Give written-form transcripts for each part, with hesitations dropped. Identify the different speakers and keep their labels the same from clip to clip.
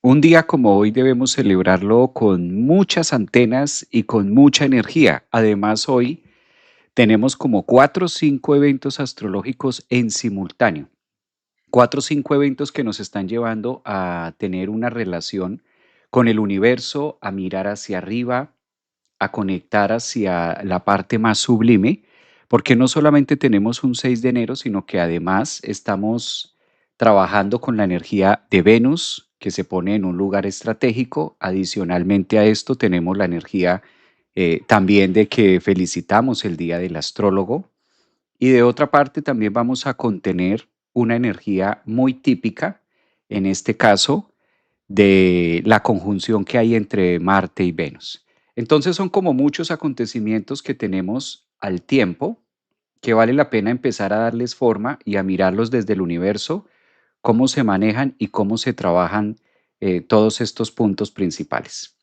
Speaker 1: Un día como hoy debemos celebrarlo con muchas antenas y con mucha energía. Además, hoy tenemos como 4 o 5 eventos astrológicos en simultáneo. 4 o 5 eventos que nos están llevando a tener una relación con el universo, a mirar hacia arriba, a conectar hacia la parte más sublime, porque no solamente tenemos un 6 de enero, sino que además estamos trabajando con la energía de Venus, que se pone en un lugar estratégico. Adicionalmente a esto, tenemos la energía también de que felicitamos el Día del Astrólogo. Y de otra parte, también vamos a contener una energía muy típica, en este caso, de la conjunción que hay entre Marte y Venus. Entonces son como muchos acontecimientos que tenemos al tiempo, que vale la pena empezar a darles forma y a mirarlos desde el universo, cómo se manejan y cómo se trabajan todos estos puntos principales.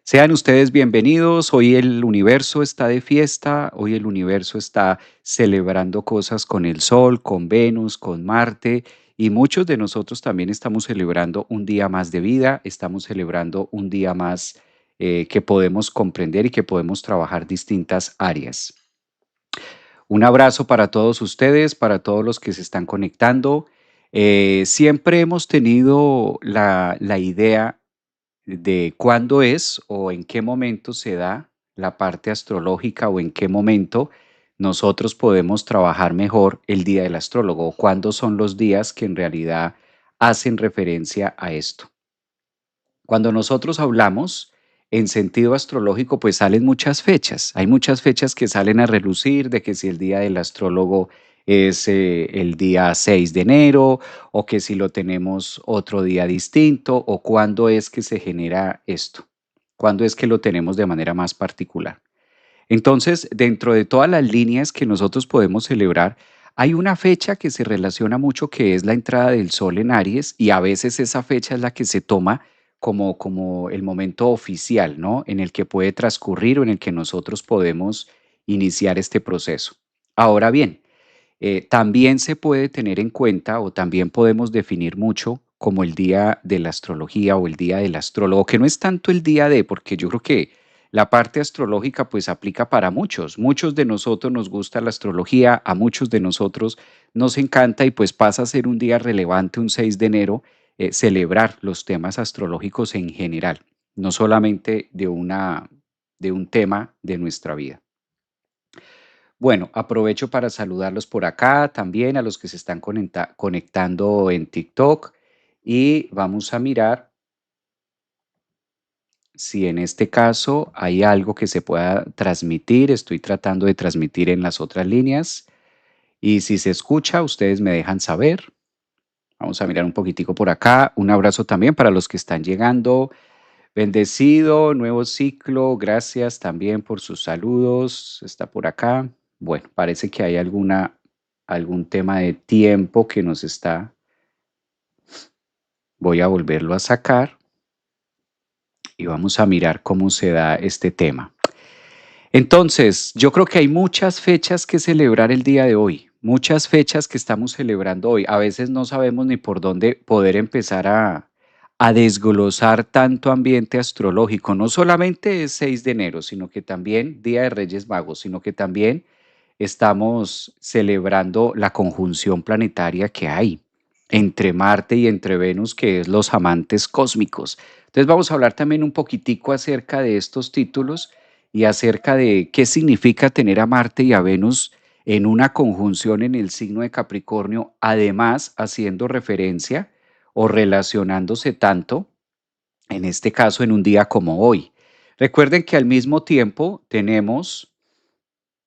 Speaker 1: Sean ustedes bienvenidos. Hoy el universo está de fiesta, hoy el universo está celebrando cosas con el Sol, con Venus, con Marte, y muchos de nosotros también estamos celebrando un día más de vida, estamos celebrando un día más que podemos comprender y que podemos trabajar distintas áreas. Un abrazo para todos ustedes, para todos los que se están conectando. Siempre hemos tenido la idea de cuándo es o en qué momento se da la parte astrológica o en qué momento nosotros podemos trabajar mejor el día del astrólogo o cuándo son los días que en realidad hacen referencia a esto. Cuando nosotros hablamos en sentido astrológico, pues salen muchas fechas. Hay muchas fechas que salen a relucir de que si el día del astrólogo es el día 6 de enero o que si lo tenemos otro día distinto o cuándo es que se genera esto, cuándo es que lo tenemos de manera más particular. Entonces, dentro de todas las líneas que nosotros podemos celebrar, hay una fecha que se relaciona mucho que es la entrada del sol en Aries y a veces esa fecha es la que se toma como el momento oficial, ¿no? En el que puede transcurrir o en el que nosotros podemos iniciar este proceso. Ahora bien, también se puede tener en cuenta o también podemos definir mucho como el día de la astrología o el día del astrólogo, que no es tanto el día de, porque yo creo que la parte astrológica pues aplica para muchos. Muchos de nosotros nos gusta la astrología, a muchos de nosotros nos encanta y pues pasa a ser un día relevante, un 6 de enero, celebrar los temas astrológicos en general, no solamente de un tema de nuestra vida. Bueno, aprovecho para saludarlos por acá también a los que se están conectando en TikTok y vamos a mirar si en este caso hay algo que se pueda transmitir. Estoy tratando de transmitir en las otras líneas y si se escucha, ustedes me dejan saber. Vamos a mirar un poquitico por acá. Un abrazo también para los que están llegando. Bendecido, nuevo ciclo. Gracias también por sus saludos. Está por acá. Bueno, parece que hay algún tema de tiempo que nos está. Voy a volverlo a sacar y vamos a mirar cómo se da este tema. Entonces, yo creo que hay muchas fechas que celebrar el día de hoy, muchas fechas que estamos celebrando hoy. A veces no sabemos ni por dónde poder empezar a desglosar tanto ambiente astrológico. No solamente es 6 de enero, sino que también Día de Reyes Magos, sino que también estamos celebrando la conjunción planetaria que hay entre Marte y entre Venus, que es los amantes cósmicos. Entonces vamos a hablar también un poquitico acerca de estos títulos y acerca de qué significa tener a Marte y a Venus en una conjunción en el signo de Capricornio, además haciendo referencia o relacionándose tanto, en este caso en un día como hoy. Recuerden que al mismo tiempo tenemos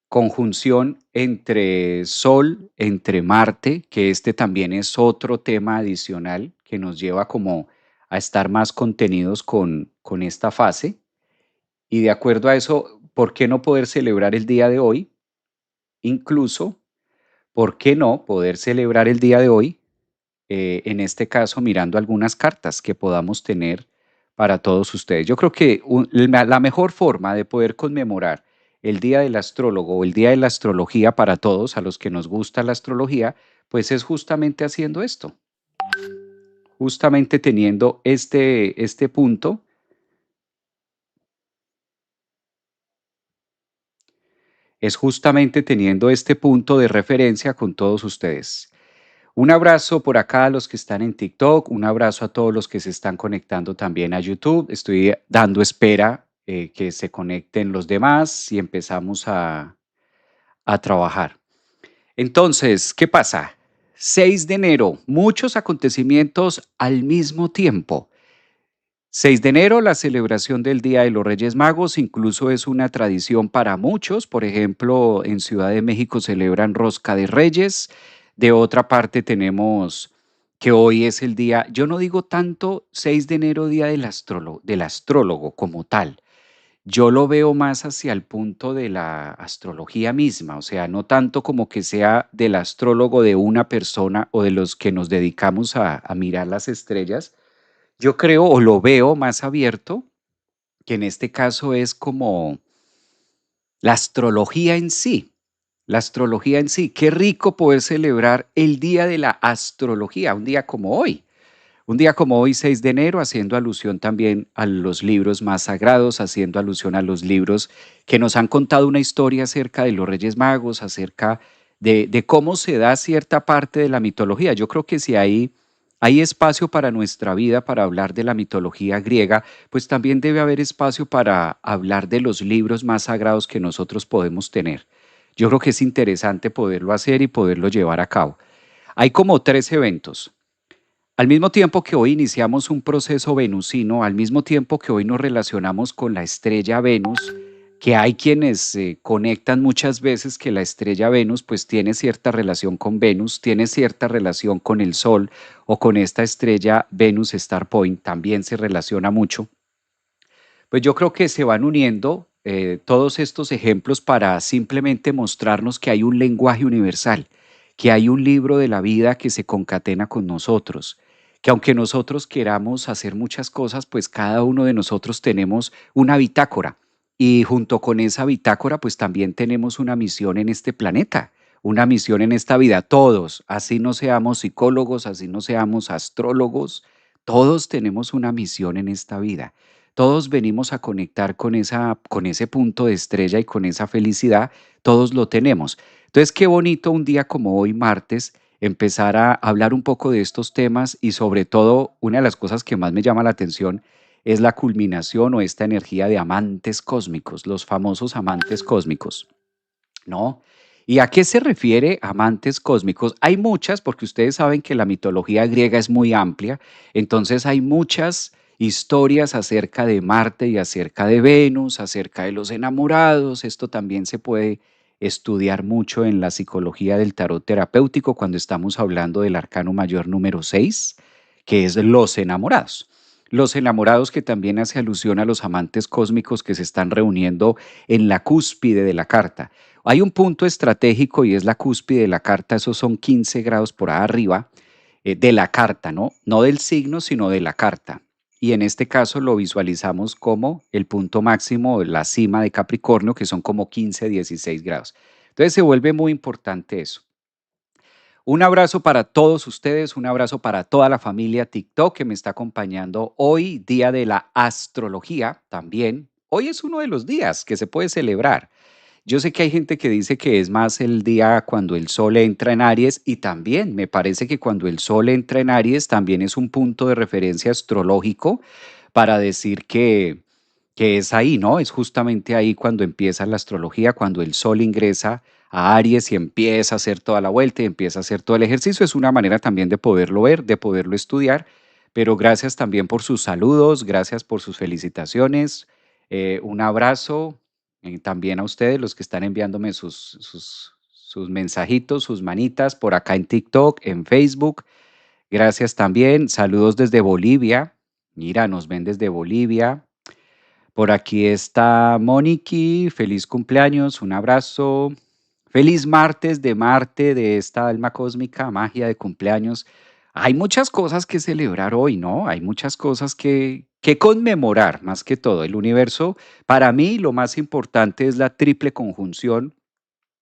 Speaker 1: conjunción entre Sol, entre Marte, que este también es otro tema adicional que nos lleva como a estar más contenidos con esta fase. Y de acuerdo a eso, ¿por qué no poder celebrar el día de hoy? Incluso, ¿por qué no poder celebrar el día de hoy? En este caso, mirando algunas cartas que podamos tener para todos ustedes. Yo creo que la mejor forma de poder conmemorar el Día del Astrólogo o el Día de la Astrología para todos, a los que nos gusta la astrología, pues es justamente haciendo esto, justamente teniendo este punto, es justamente teniendo este punto de referencia con todos ustedes. Un abrazo por acá a los que están en TikTok, un abrazo a todos los que se están conectando también a YouTube. Estoy dando espera que se conecten los demás y empezamos a trabajar. Entonces, ¿qué pasa? 6 de enero, muchos acontecimientos al mismo tiempo. 6 de enero, la celebración del Día de los Reyes Magos, incluso es una tradición para muchos. Por ejemplo, en Ciudad de México celebran Rosca de Reyes. De otra parte tenemos que hoy es el día, yo no digo tanto 6 de enero, día del astrólogo como tal. Yo lo veo más hacia el punto de la astrología misma, o sea, no tanto como que sea del astrólogo de una persona o de los que nos dedicamos a mirar las estrellas. Yo creo o lo veo más abierto, que en este caso es como la astrología en sí. La astrología en sí. Qué rico poder celebrar el día de la astrología, un día como hoy. Un día como hoy, 6 de enero, haciendo alusión también a los libros más sagrados, haciendo alusión a los libros que nos han contado una historia acerca de los Reyes Magos, acerca de cómo se da cierta parte de la mitología. Yo creo que si hay espacio para nuestra vida, para hablar de la mitología griega, pues también debe haber espacio para hablar de los libros más sagrados que nosotros podemos tener. Yo creo que es interesante poderlo hacer y poderlo llevar a cabo. Hay como 3 eventos. Al mismo tiempo que hoy iniciamos un proceso venusino, al mismo tiempo que hoy nos relacionamos con la estrella Venus, que hay quienes conectan muchas veces que la estrella Venus pues tiene cierta relación con Venus, tiene cierta relación con el Sol o con esta estrella Venus Star Point, también se relaciona mucho. Pues yo creo que se van uniendo todos estos ejemplos para simplemente mostrarnos que hay un lenguaje universal, que hay un libro de la vida que se concatena con nosotros, que aunque nosotros queramos hacer muchas cosas, pues cada uno de nosotros tenemos una bitácora y junto con esa bitácora, pues también tenemos una misión en este planeta, una misión en esta vida, todos, así no seamos psicólogos, así no seamos astrólogos, todos tenemos una misión en esta vida. Todos venimos a conectar con ese punto de estrella y con esa felicidad, todos lo tenemos. Entonces, qué bonito un día como hoy, martes, empezar a hablar un poco de estos temas y sobre todo, una de las cosas que más me llama la atención es la culminación o esta energía de amantes cósmicos, los famosos amantes cósmicos, ¿no? ¿Y a qué se refiere amantes cósmicos? Hay muchas, porque ustedes saben que la mitología griega es muy amplia, entonces hay muchas historias acerca de Marte y acerca de Venus, acerca de los enamorados. Esto también se puede estudiar mucho en la psicología del tarot terapéutico cuando estamos hablando del arcano mayor número 6, que es los enamorados. Los enamorados que también hace alusión a los amantes cósmicos que se están reuniendo en la cúspide de la carta. Hay un punto estratégico y es la cúspide de la carta, esos son 15 grados por ahí arriba de la carta, ¿no? No del signo, sino de la carta. Y en este caso lo visualizamos como el punto máximo, la cima de Capricornio, que son como 15, 16 grados. Entonces se vuelve muy importante eso. Un abrazo para todos ustedes, un abrazo para toda la familia TikTok que me está acompañando hoy, día de la astrología también. Hoy es uno de los días que se puede celebrar. Yo sé que hay gente que dice que es más el día cuando el sol entra en Aries y también me parece que cuando el sol entra en Aries también es un punto de referencia astrológico para decir que es ahí, ¿no? Es justamente ahí cuando empieza la astrología, cuando el sol ingresa a Aries y empieza a hacer toda la vuelta y empieza a hacer todo el ejercicio. Es una manera también de poderlo ver, de poderlo estudiar, pero gracias también por sus saludos, gracias por sus felicitaciones. Un abrazo también a ustedes, los que están enviándome sus mensajitos, sus manitas por acá en TikTok, en Facebook. Gracias también. Saludos desde Bolivia. Mira, nos ven desde Bolivia. Por aquí está Moniki, feliz cumpleaños, un abrazo. Feliz martes de Marte, de esta alma cósmica, magia de cumpleaños. Hay muchas cosas que celebrar hoy, ¿no? Hay muchas cosas que conmemorar, más que todo. El universo, para mí, lo más importante es la triple conjunción.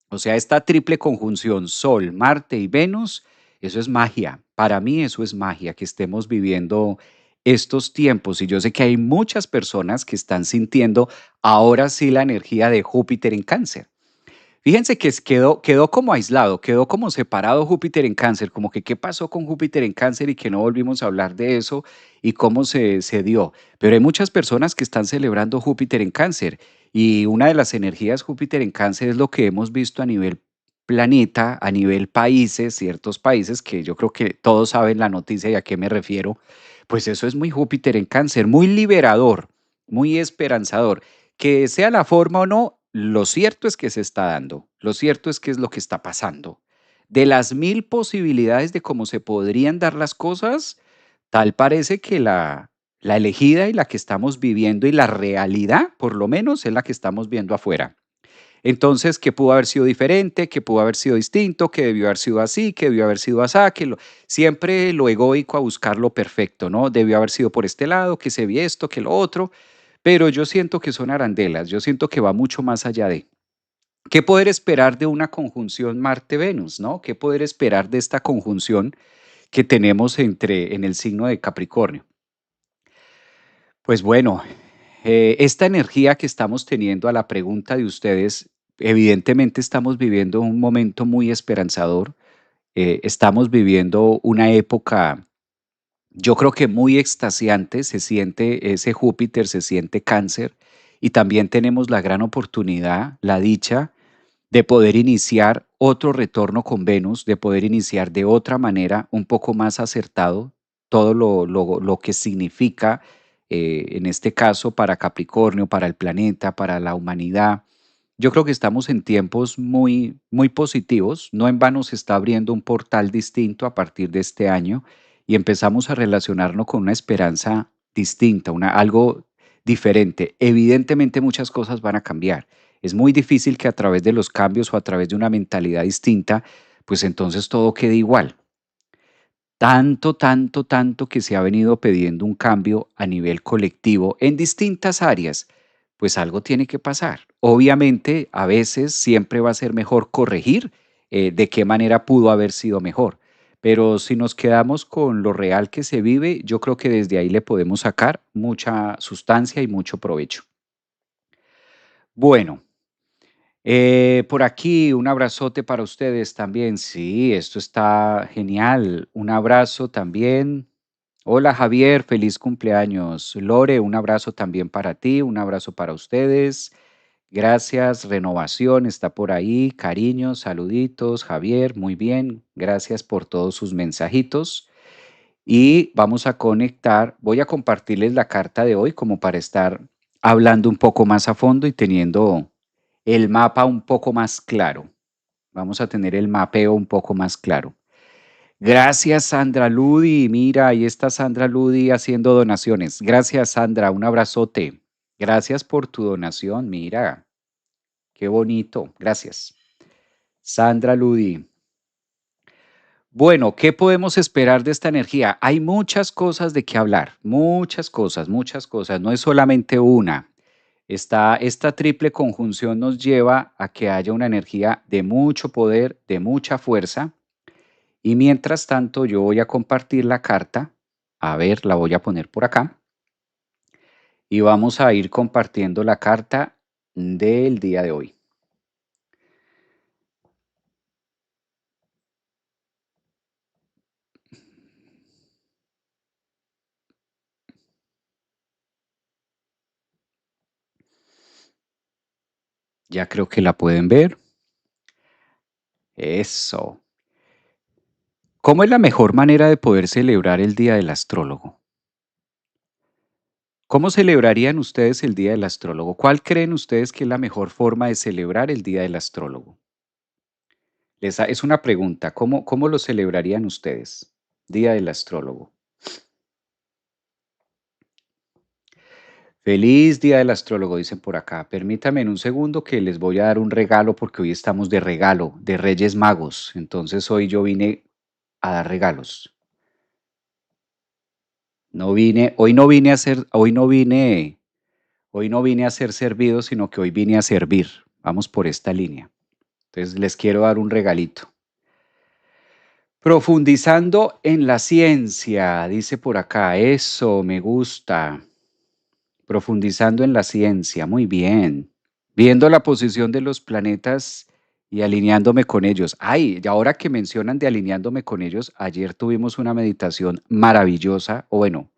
Speaker 1: O sea, esta triple conjunción Sol, Marte y Venus, eso es magia. Para mí eso es magia, que estemos viviendo estos tiempos. Y yo sé que hay muchas personas que están sintiendo ahora sí la energía de Júpiter en Cáncer. Fíjense que quedó como aislado, quedó como separado Júpiter en Cáncer, como que qué pasó con Júpiter en Cáncer y que no volvimos a hablar de eso y cómo se dio. Pero hay muchas personas que están celebrando Júpiter en Cáncer y una de las energías Júpiter en Cáncer es lo que hemos visto a nivel planeta, a nivel países, ciertos países que yo creo que todos saben la noticia y a qué me refiero. Pues eso es muy Júpiter en Cáncer, muy liberador, muy esperanzador. Que sea la forma o no, lo cierto es que se está dando, lo cierto es que es lo que está pasando. De las mil posibilidades de cómo se podrían dar las cosas, tal parece que la elegida y la que estamos viviendo y la realidad, por lo menos, es la que estamos viendo afuera. Entonces, ¿qué pudo haber sido diferente? ¿Qué pudo haber sido distinto? ¿Qué debió haber sido así? ¿Qué debió haber sido así? Siempre lo egoico a buscar lo perfecto, ¿no? Debió haber sido por este lado, que se vi esto, que lo otro, pero yo siento que son arandelas, yo siento que va mucho más allá de. ¿Qué poder esperar de una conjunción Marte-Venus, no? ¿Qué poder esperar de esta conjunción que tenemos en el signo de Capricornio? Pues bueno, esta energía que estamos teniendo a la pregunta de ustedes, evidentemente estamos viviendo un momento muy esperanzador, estamos viviendo una época, yo creo que muy extasiante, se siente ese Júpiter, se siente Cáncer, y también tenemos la gran oportunidad, la dicha de poder iniciar otro retorno con Venus, de poder iniciar de otra manera, un poco más acertado, todo lo que significa, en este caso, para Capricornio, para el planeta, para la humanidad. Yo creo que estamos en tiempos muy, muy positivos. No en vano se está abriendo un portal distinto a partir de este año y empezamos a relacionarnos con una esperanza distinta, algo diferente. Evidentemente muchas cosas van a cambiar. Es muy difícil que a través de los cambios o a través de una mentalidad distinta, pues entonces todo quede igual. Tanto, tanto, tanto que se ha venido pidiendo un cambio a nivel colectivo en distintas áreas, pues algo tiene que pasar. Obviamente, a veces siempre va a ser mejor corregir de qué manera pudo haber sido mejor. Pero si nos quedamos con lo real que se vive, yo creo que desde ahí le podemos sacar mucha sustancia y mucho provecho. Bueno, por aquí un abrazote para ustedes también. Sí, esto está genial. Un abrazo también. Hola Javier, feliz cumpleaños. Lore, un abrazo también para ti, un abrazo para ustedes. Gracias, Renovación está por ahí. Cariños, saluditos, Javier, muy bien. Gracias por todos sus mensajitos. Y vamos a conectar, voy a compartirles la carta de hoy como para estar hablando un poco más a fondo y teniendo el mapa un poco más claro. Vamos a tener el mapeo un poco más claro. Gracias, Sandra Ludi. Mira, ahí está Sandra Ludi haciendo donaciones. Gracias, Sandra. Un abrazote. Gracias por tu donación. Mira, qué bonito. Gracias. Sandra Ludi. Bueno, ¿qué podemos esperar de esta energía? Hay muchas cosas de qué hablar. Muchas cosas, muchas cosas. No es solamente una. Esta triple conjunción nos lleva a que haya una energía de mucho poder, de mucha fuerza. Y mientras tanto, yo voy a compartir la carta. A ver, la voy a poner por acá. Y vamos a ir compartiendo la carta del día de hoy. Ya creo que la pueden ver. Eso. ¿Cómo es la mejor manera de poder celebrar el Día del Astrólogo? ¿Cómo celebrarían ustedes el Día del Astrólogo? ¿Cuál creen ustedes que es la mejor forma de celebrar el Día del Astrólogo? Es una pregunta. ¿Cómo lo celebrarían ustedes? Día del Astrólogo. Feliz Día del Astrólogo, dicen por acá. Permítame en un segundo que les voy a dar un regalo porque hoy estamos de regalo, de Reyes Magos. Entonces hoy yo vine a dar regalos. Hoy no vine a ser servido, sino que hoy vine a servir. Vamos por esta línea. Entonces les quiero dar un regalito. Profundizando en la ciencia, dice por acá, eso me gusta. Profundizando en la ciencia, muy bien. Viendo la posición de los planetas y alineándome con ellos. Ay, y ahora que mencionan de alineándome con ellos, ayer tuvimos una meditación maravillosa, o bueno,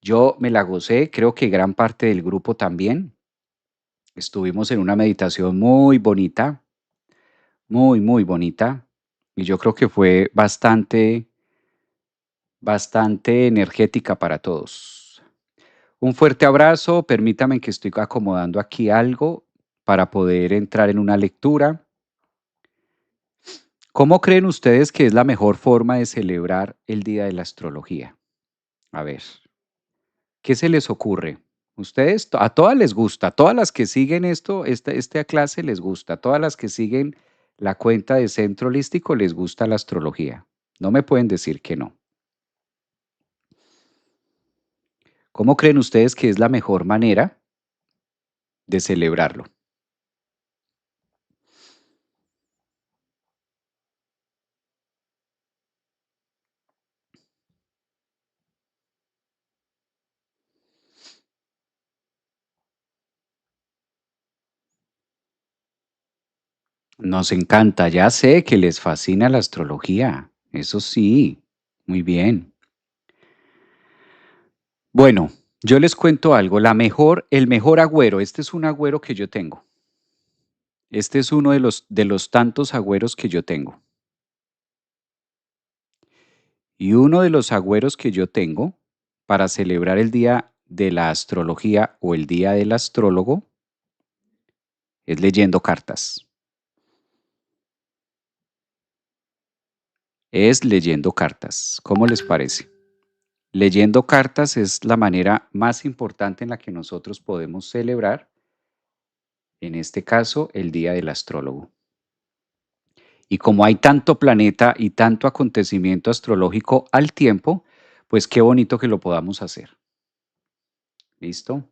Speaker 1: yo me la gocé, creo que gran parte del grupo también. Estuvimos en una meditación muy bonita, muy, muy bonita, y yo creo que fue bastante energética para todos. Un fuerte abrazo, permítame que estoy acomodando aquí algo para poder entrar en una lectura. ¿Cómo creen ustedes que es la mejor forma de celebrar el Día de la Astrología? A ver, ¿qué se les ocurre? Ustedes, a todas les gusta, a todas las que siguen esta clase les gusta, a todas las que siguen la cuenta de Centro Holístico les gusta la astrología. No me pueden decir que no. ¿Cómo creen ustedes que es la mejor manera de celebrarlo? Nos encanta, ya sé que les fascina la astrología, eso sí, muy bien. Bueno, yo les cuento algo, el mejor agüero, este es un agüero que yo tengo. Este es uno de los tantos agüeros que yo tengo. Y uno de los agüeros que yo tengo para celebrar el día de la astrología o el día del astrólogo es leyendo cartas. Es leyendo cartas. ¿Cómo les parece? Leyendo cartas es la manera más importante en la que nosotros podemos celebrar, en este caso, el día del astrólogo. Y como hay tanto planeta y tanto acontecimiento astrológico al tiempo, pues qué bonito que lo podamos hacer. ¿Listo?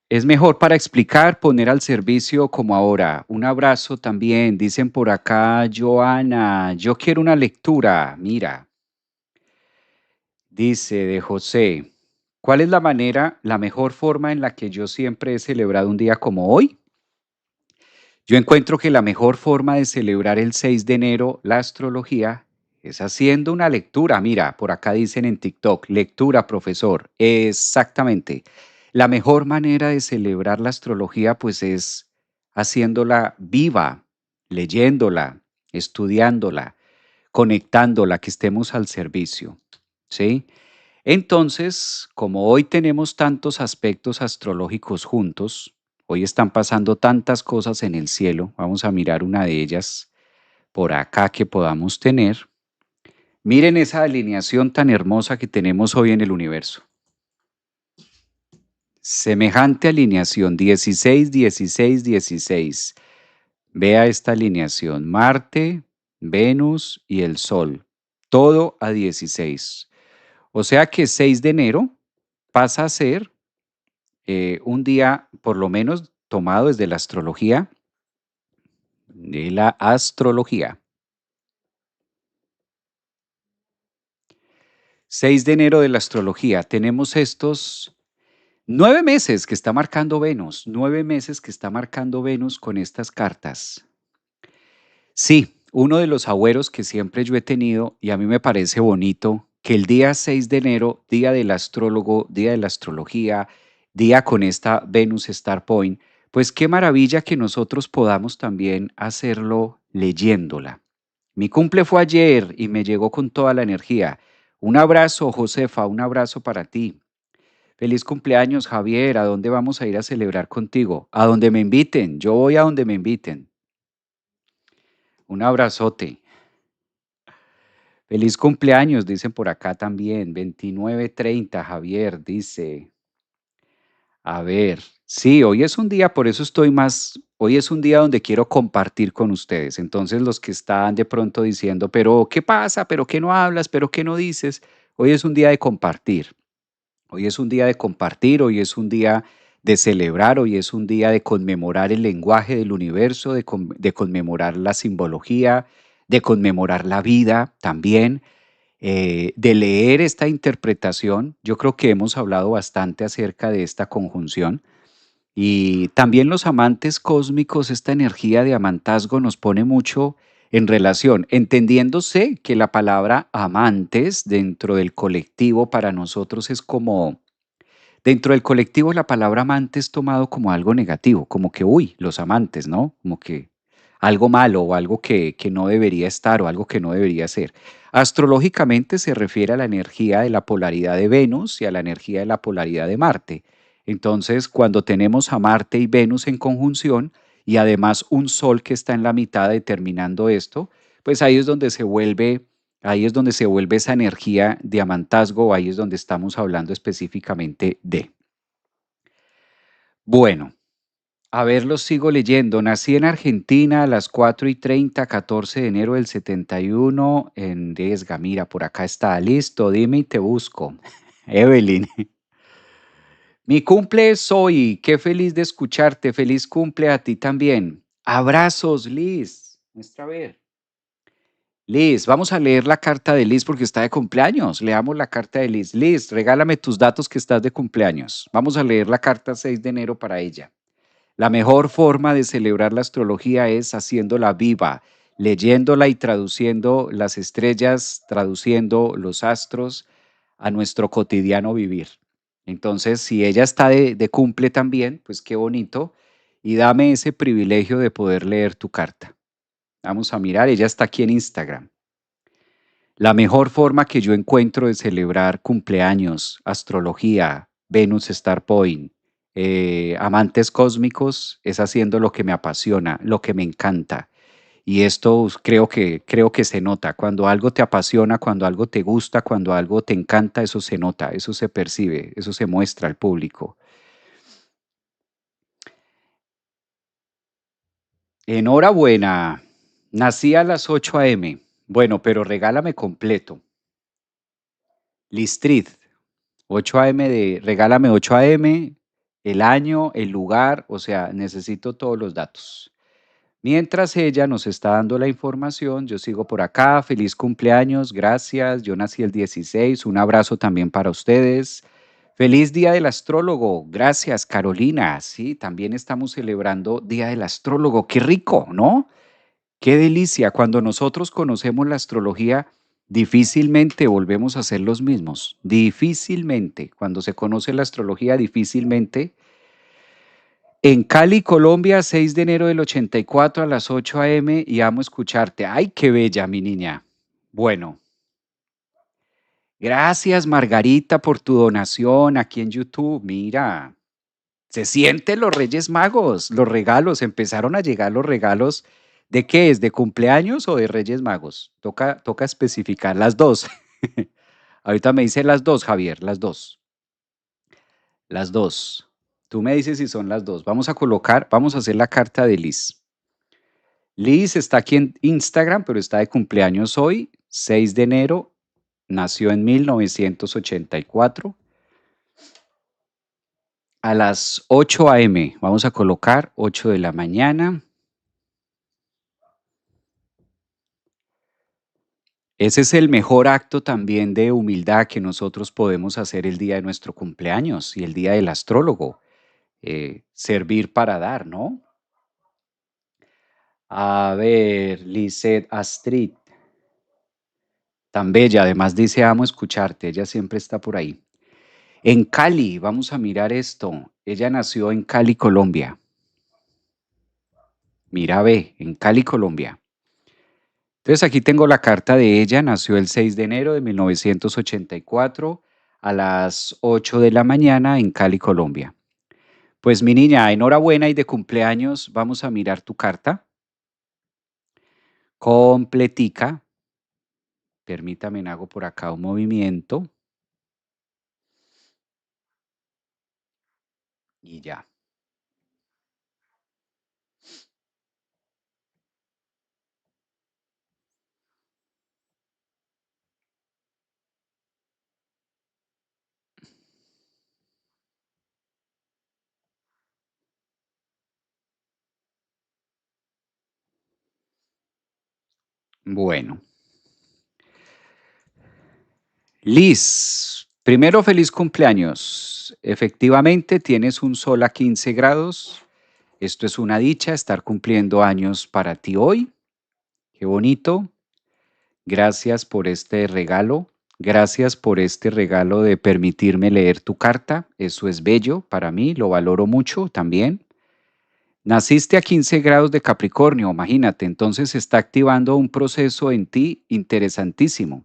Speaker 1: Es mejor para explicar, poner al servicio como ahora. Un abrazo también. Dicen por acá, Joana, yo quiero una lectura. Mira, dice de José, ¿cuál es la mejor forma en la que yo siempre he celebrado un día como hoy? Yo encuentro que la mejor forma de celebrar el 6 de enero la astrología es haciendo una lectura. Mira, por acá dicen en TikTok, lectura, profesor. Exactamente. La mejor manera de celebrar la astrología pues es haciéndola viva, leyéndola, estudiándola, conectándola, que estemos al servicio. ¿Sí? Entonces, como hoy tenemos tantos aspectos astrológicos juntos, hoy están pasando tantas cosas en el cielo, vamos a mirar una de ellas por acá que podamos tener. Miren esa alineación tan hermosa que tenemos hoy en el universo. Semejante alineación, 16, 16, 16. Vea esta alineación, Marte, Venus y el Sol, todo a 16. O sea que 6 de enero pasa a ser un día, por lo menos tomado desde la astrología, de la astrología. 6 de enero de la astrología. Tenemos estos 9 meses que está marcando Venus, 9 meses que está marcando Venus con estas cartas. Sí, uno de los agüeros que siempre yo he tenido y a mí me parece bonito que el día 6 de enero, día del astrólogo, día de la astrología, día con esta Venus Star Point, pues qué maravilla que nosotros podamos también hacerlo leyéndola. Mi cumple fue ayer y me llegó con toda la energía. Un abrazo, Josefa, un abrazo para ti. Feliz cumpleaños, Javier. ¿A dónde vamos a ir a celebrar contigo? A donde me inviten. Yo voy a donde me inviten. Un abrazote. Feliz cumpleaños, dicen por acá también. 29:30, Javier, dice. A ver, sí, hoy es un día, por eso hoy es un día donde quiero compartir con ustedes. Entonces los que están de pronto diciendo, pero ¿qué pasa? ¿Pero qué no hablas? ¿Pero qué no dices? Hoy es un día de compartir. Hoy es un día de compartir, hoy es un día de celebrar, hoy es un día de conmemorar el lenguaje del universo, de conmemorar la simbología, de conmemorar la vida también, de leer esta interpretación. Yo creo que hemos hablado bastante acerca de esta conjunción. Y también los amantes cósmicos, esta energía de amantazgo nos pone mucho en relación, entendiéndose que la palabra amantes dentro del colectivo para nosotros es como, dentro del colectivo la palabra amante es tomado como algo negativo, como que, uy, los amantes, ¿no? Como que algo malo o algo que no debería estar o algo que no debería ser. Astrológicamente se refiere a la energía de la polaridad de Venus y a la energía de la polaridad de Marte. Entonces, cuando tenemos a Marte y Venus en conjunción y además un Sol que está en la mitad determinando esto, pues ahí es donde se vuelve esa energía de amantazgo, ahí es donde estamos hablando específicamente de. Bueno, a ver, los sigo leyendo. Nací en Argentina a las 4:30, 14 de enero del 71, en Desga. Mira, por acá está. Listo, dime y te busco. Evelyn, mi cumple es hoy. Qué feliz de escucharte. Feliz cumple a ti también. Abrazos, Liz. Muestra a ver. Liz, vamos a leer la carta de Liz porque está de cumpleaños. Leamos la carta de Liz. Liz, regálame tus datos que estás de cumpleaños. Vamos a leer la carta 6 de enero para ella. La mejor forma de celebrar la astrología es haciéndola viva, leyéndola y traduciendo las estrellas, traduciendo los astros a nuestro cotidiano vivir. Entonces, si ella está de cumple también, pues qué bonito. Y dame ese privilegio de poder leer tu carta. Vamos a mirar, ella está aquí en Instagram. La mejor forma que yo encuentro de celebrar cumpleaños, astrología, Venus Star Point, amantes cósmicos, es haciendo lo que me apasiona, lo que me encanta. Y esto creo que se nota. Cuando algo te apasiona, cuando algo te gusta, cuando algo te encanta, eso se nota, eso se percibe, eso se muestra al público. Enhorabuena. Nací a las 8 a.m. Bueno, pero regálame completo. Listrid. 8 a.m. regálame 8 a.m., el año, el lugar, o sea, necesito todos los datos. Mientras ella nos está dando la información, yo sigo por acá. Feliz cumpleaños, gracias. Yo nací el 16. Un abrazo también para ustedes. Feliz Día del Astrólogo. Gracias, Carolina. Sí, también estamos celebrando Día del Astrólogo. Qué rico, ¿no? Qué delicia. Cuando nosotros conocemos la astrología, difícilmente volvemos a ser los mismos. Difícilmente. Cuando se conoce la astrología, difícilmente. En Cali, Colombia, 6 de enero del 84 a las 8 a.m. y amo escucharte. Ay, qué bella, mi niña. Bueno, gracias, Margarita, por tu donación aquí en YouTube. Mira, se sienten los Reyes Magos, los regalos, empezaron a llegar los regalos. ¿De qué es? ¿De cumpleaños o de Reyes Magos? Toca especificar las dos. Ahorita me dice las dos, Javier, las dos. Las dos. Tú me dices si son las dos. Vamos a hacer la carta de Liz. Liz está aquí en Instagram, pero está de cumpleaños hoy, 6 de enero. Nació en 1984 a las 8 a.m. Vamos a colocar 8 de la mañana. Ese es el mejor acto también de humildad que nosotros podemos hacer el día de nuestro cumpleaños y el día del astrólogo. Servir para dar, ¿no? A ver, Lizeth Astrid, tan bella, además dice amo escucharte, ella siempre está por ahí. En Cali, vamos a mirar esto. Ella nació en Cali, Colombia. Mira, ve, en Cali, Colombia. Entonces aquí tengo la carta de ella. Nació el 6 de enero de 1984 a las 8 de la mañana en Cali, Colombia. Pues mi niña, enhorabuena y de cumpleaños. Vamos a mirar tu carta completica. Permítame, hago por acá un movimiento y ya. Bueno, Liz, primero feliz cumpleaños. Efectivamente, tienes un sol a 15 grados. Esto es una dicha, estar cumpliendo años para ti hoy. Qué bonito. Gracias por este regalo. Gracias por este regalo de permitirme leer tu carta. Eso es bello para mí, lo valoro mucho también. Naciste a 15 grados de Capricornio, imagínate, entonces se está activando un proceso en ti interesantísimo.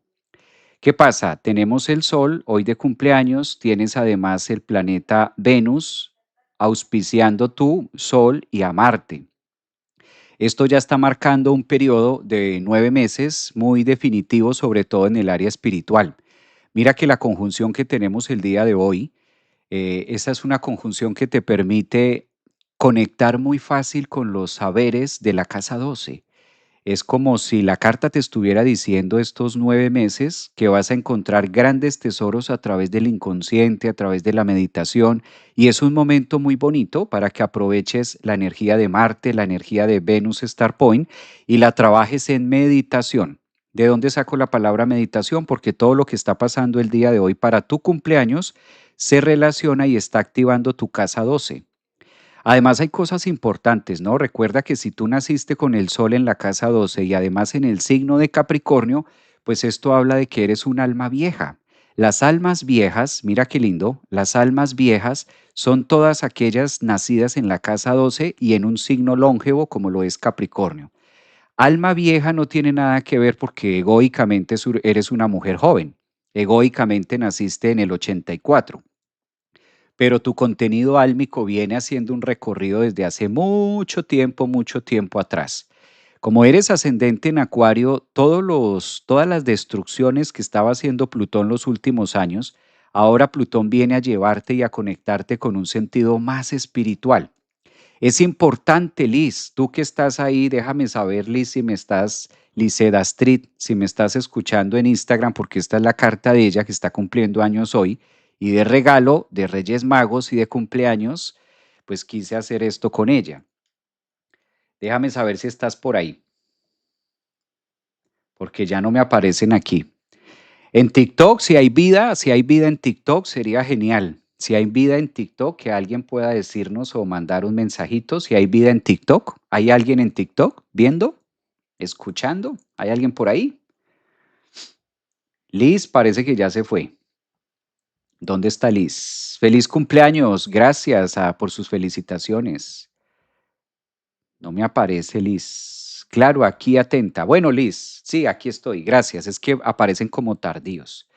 Speaker 1: ¿Qué pasa? Tenemos el Sol hoy de cumpleaños, tienes además el planeta Venus auspiciando tu Sol y a Marte. Esto ya está marcando un periodo de 9 meses muy definitivo, sobre todo en el área espiritual. Mira que la conjunción que tenemos el día de hoy, esa es una conjunción que te permite conectar muy fácil con los saberes de la casa 12. Es como si la carta te estuviera diciendo estos 9 meses que vas a encontrar grandes tesoros a través del inconsciente, a través de la meditación, y es un momento muy bonito para que aproveches la energía de Marte, la energía de Venus Star Point y la trabajes en meditación. ¿De dónde saco la palabra meditación? Porque todo lo que está pasando el día de hoy para tu cumpleaños se relaciona y está activando tu casa 12. Además hay cosas importantes, ¿no? Recuerda que si tú naciste con el sol en la casa 12 y además en el signo de Capricornio, pues esto habla de que eres un alma vieja. Las almas viejas, mira qué lindo, las almas viejas son todas aquellas nacidas en la casa 12 y en un signo longevo como lo es Capricornio. Alma vieja no tiene nada que ver porque egoicamente eres una mujer joven. Egoicamente naciste en el 84, pero tu contenido álmico viene haciendo un recorrido desde hace mucho tiempo atrás. Como eres ascendente en Acuario, todas las destrucciones que estaba haciendo Plutón los últimos años, ahora Plutón viene a llevarte y a conectarte con un sentido más espiritual. Es importante, Liz, tú que estás ahí, déjame saber, Liz, si me estás, Liseda Street, si me estás escuchando en Instagram, porque esta es la carta de ella que está cumpliendo años hoy, y de regalo de Reyes Magos y de cumpleaños, pues quise hacer esto con ella. Déjame saber si estás por ahí, porque ya no me aparecen aquí. En TikTok, si hay vida en TikTok, sería genial. Si hay vida en TikTok, que alguien pueda decirnos o mandar un mensajito. Si hay vida en TikTok, ¿hay alguien en TikTok viendo, escuchando? ¿Hay alguien por ahí? Liz parece que ya se fue. ¿Dónde está Liz? Feliz cumpleaños. Gracias por sus felicitaciones. No me aparece Liz. Claro, aquí atenta. Bueno, Liz, sí, aquí estoy. Gracias. Es que aparecen como tardíos.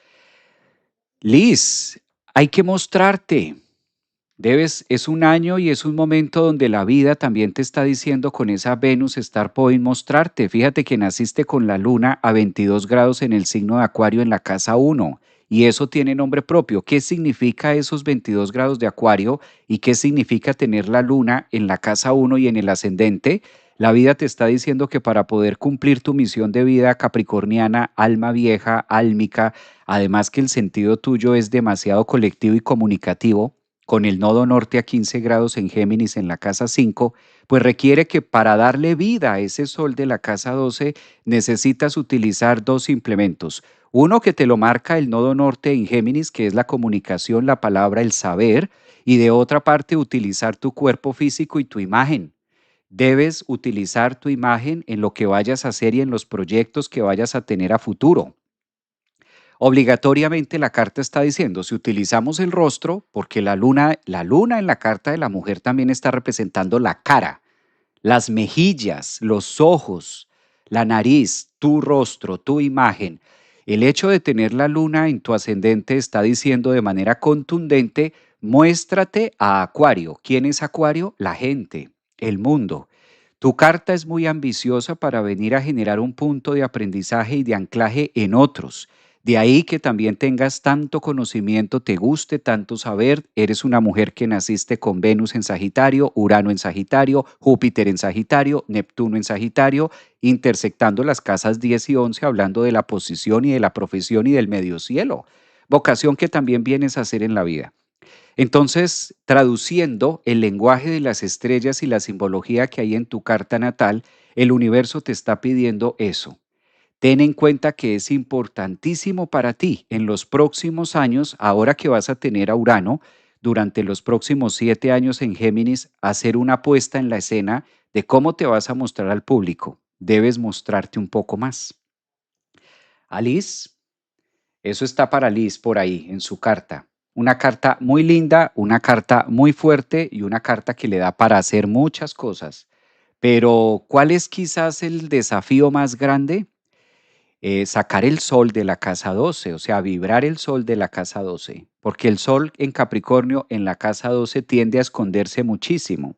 Speaker 1: Liz, hay que mostrarte. Es un año y es un momento donde la vida también te está diciendo con esa Venus Star Point mostrarte. Fíjate que naciste con la luna a 22 grados en el signo de Acuario en la casa 1 y eso tiene nombre propio. ¿Qué significa esos 22 grados de Acuario y qué significa tener la luna en la casa 1 y en el ascendente? La vida te está diciendo que para poder cumplir tu misión de vida capricorniana, alma vieja, álmica, además que el sentido tuyo es demasiado colectivo y comunicativo, con el nodo norte a 15 grados en Géminis en la casa 5, pues requiere que para darle vida a ese sol de la casa 12 necesitas utilizar dos implementos. Uno que te lo marca el nodo norte en Géminis, que es la comunicación, la palabra, el saber, y de otra parte utilizar tu cuerpo físico y tu imagen. Debes utilizar tu imagen en lo que vayas a hacer y en los proyectos que vayas a tener a futuro. Obligatoriamente la carta está diciendo, si utilizamos el rostro, porque la luna en la carta de la mujer también está representando la cara, las mejillas, los ojos, la nariz, tu rostro, tu imagen. El hecho de tener la luna en tu ascendente está diciendo de manera contundente, muéstrate a Acuario. ¿Quién es Acuario? La gente, el mundo. Tu carta es muy ambiciosa para venir a generar un punto de aprendizaje y de anclaje en otros. De ahí que también tengas tanto conocimiento, te guste tanto saber, eres una mujer que naciste con Venus en Sagitario, Urano en Sagitario, Júpiter en Sagitario, Neptuno en Sagitario, intersectando las casas 10 y 11, hablando de la posición y de la profesión y del medio cielo, vocación que también vienes a hacer en la vida. Entonces, traduciendo el lenguaje de las estrellas y la simbología que hay en tu carta natal, el universo te está pidiendo eso. Ten en cuenta que es importantísimo para ti en los próximos años, ahora que vas a tener a Urano, durante los próximos 7 años en Géminis, hacer una puesta en la escena de cómo te vas a mostrar al público. Debes mostrarte un poco más. Alice, eso está para Liz por ahí en su carta. Una carta muy linda, una carta muy fuerte y una carta que le da para hacer muchas cosas. Pero, ¿cuál es quizás el desafío más grande? Sacar el sol de la casa 12, o sea, vibrar el sol de la casa 12, porque el sol en Capricornio en la casa 12 tiende a esconderse muchísimo,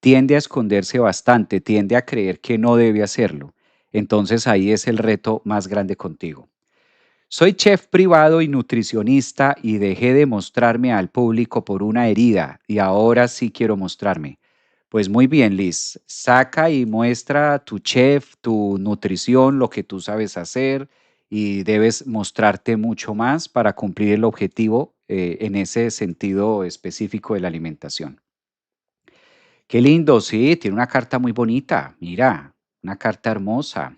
Speaker 1: tiende a esconderse bastante, tiende a creer que no debe hacerlo. Entonces ahí es el reto más grande contigo. Soy chef privado y nutricionista y dejé de mostrarme al público por una herida y ahora sí quiero mostrarme. Pues muy bien, Liz. Saca y muestra tu chef, tu nutrición, lo que tú sabes hacer y debes mostrarte mucho más para cumplir el objetivo en ese sentido específico de la alimentación. Qué lindo, sí, tiene una carta muy bonita. Mira, una carta hermosa.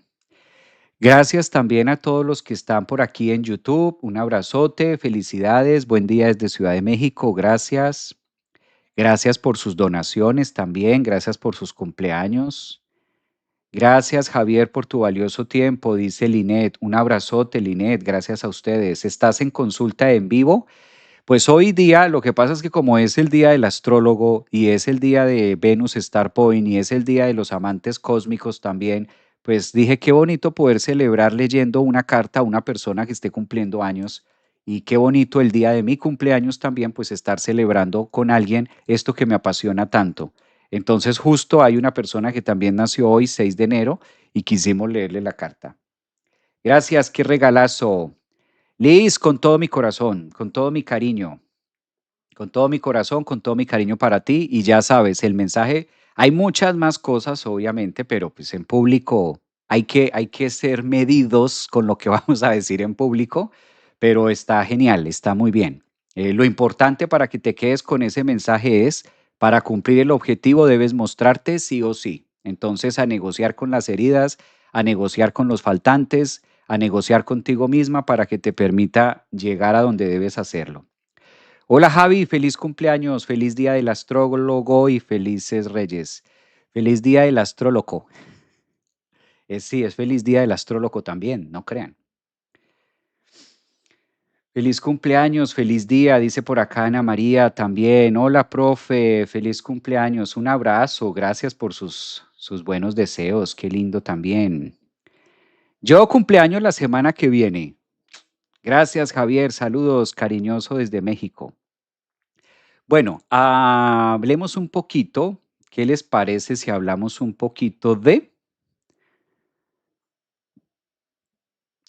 Speaker 1: Gracias también a todos los que están por aquí en YouTube. Un abrazote, felicidades, buen día desde Ciudad de México. Gracias. Gracias por sus donaciones también, gracias por sus cumpleaños. Gracias, Javier, por tu valioso tiempo, dice Linet. Un abrazote, Linet, gracias a ustedes. ¿Estás en consulta en vivo? Pues hoy día, lo que pasa es que como es el día del astrólogo y es el día de Venus Star Point y es el día de los amantes cósmicos también, pues dije qué bonito poder celebrar leyendo una carta a una persona que esté cumpliendo años y qué bonito el día de mi cumpleaños también, pues estar celebrando con alguien esto que me apasiona tanto. Entonces justo hay una persona que también nació hoy, 6 de enero, y quisimos leerle la carta. Gracias, qué regalazo. Liz, con todo mi corazón, con todo mi cariño, con todo mi corazón, con todo mi cariño para ti. Y ya sabes, el mensaje, hay muchas más cosas, obviamente, pero pues en público hay que ser medidos con lo que vamos a decir en público, pero está genial, está muy bien. Lo importante para que te quedes con ese mensaje es, para cumplir el objetivo debes mostrarte sí o sí. Entonces, a negociar con las heridas, a negociar con los faltantes, a negociar contigo misma para que te permita llegar a donde debes hacerlo. Hola Javi, feliz cumpleaños, feliz día del astrólogo y felices reyes. Feliz día del astrólogo. Sí, es feliz día del astrólogo también, no crean. Feliz cumpleaños, feliz día, dice por acá Ana María también. Hola, profe, feliz cumpleaños, un abrazo, gracias por sus buenos deseos, qué lindo también. Yo cumpleaños la semana que viene. Gracias, Javier, saludos, cariñoso desde México. Bueno, hablemos un poquito. ¿Qué les parece si hablamos un poquito de?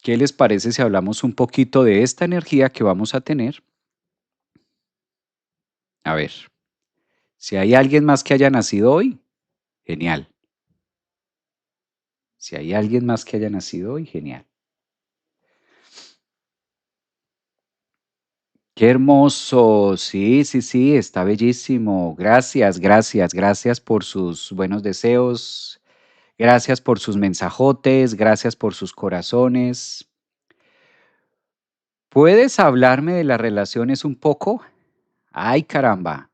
Speaker 1: ¿Qué les parece si hablamos un poquito de esta energía que vamos a tener? A ver, si hay alguien más que haya nacido hoy, genial. Si hay alguien más que haya nacido hoy, genial. Qué hermoso. Sí, sí, sí, está bellísimo. Gracias, gracias, gracias por sus buenos deseos. Gracias por sus mensajotes, gracias por sus corazones. ¿Puedes hablarme de las relaciones un poco? Ay, caramba,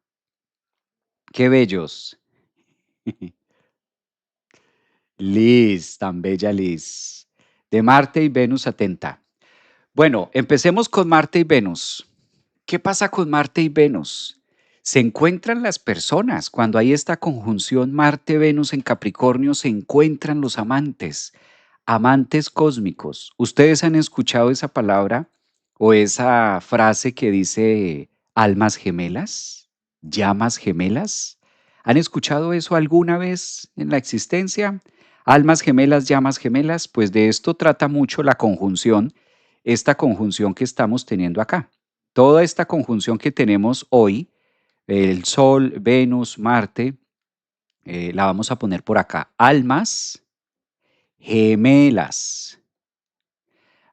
Speaker 1: qué bellos. Liz, tan bella Liz. De Marte y Venus atenta. Bueno, empecemos con Marte y Venus. ¿Qué pasa con Marte y Venus? Se encuentran las personas. Cuando hay esta conjunción Marte-Venus en Capricornio, se encuentran los amantes, amantes cósmicos. ¿Ustedes han escuchado esa palabra o esa frase que dice almas gemelas, llamas gemelas? ¿Han escuchado eso alguna vez en la existencia? Almas gemelas, llamas gemelas, pues de esto trata mucho la conjunción, esta conjunción que estamos teniendo acá. Toda esta conjunción que tenemos hoy, el Sol, Venus, Marte, la vamos a poner por acá. Almas gemelas.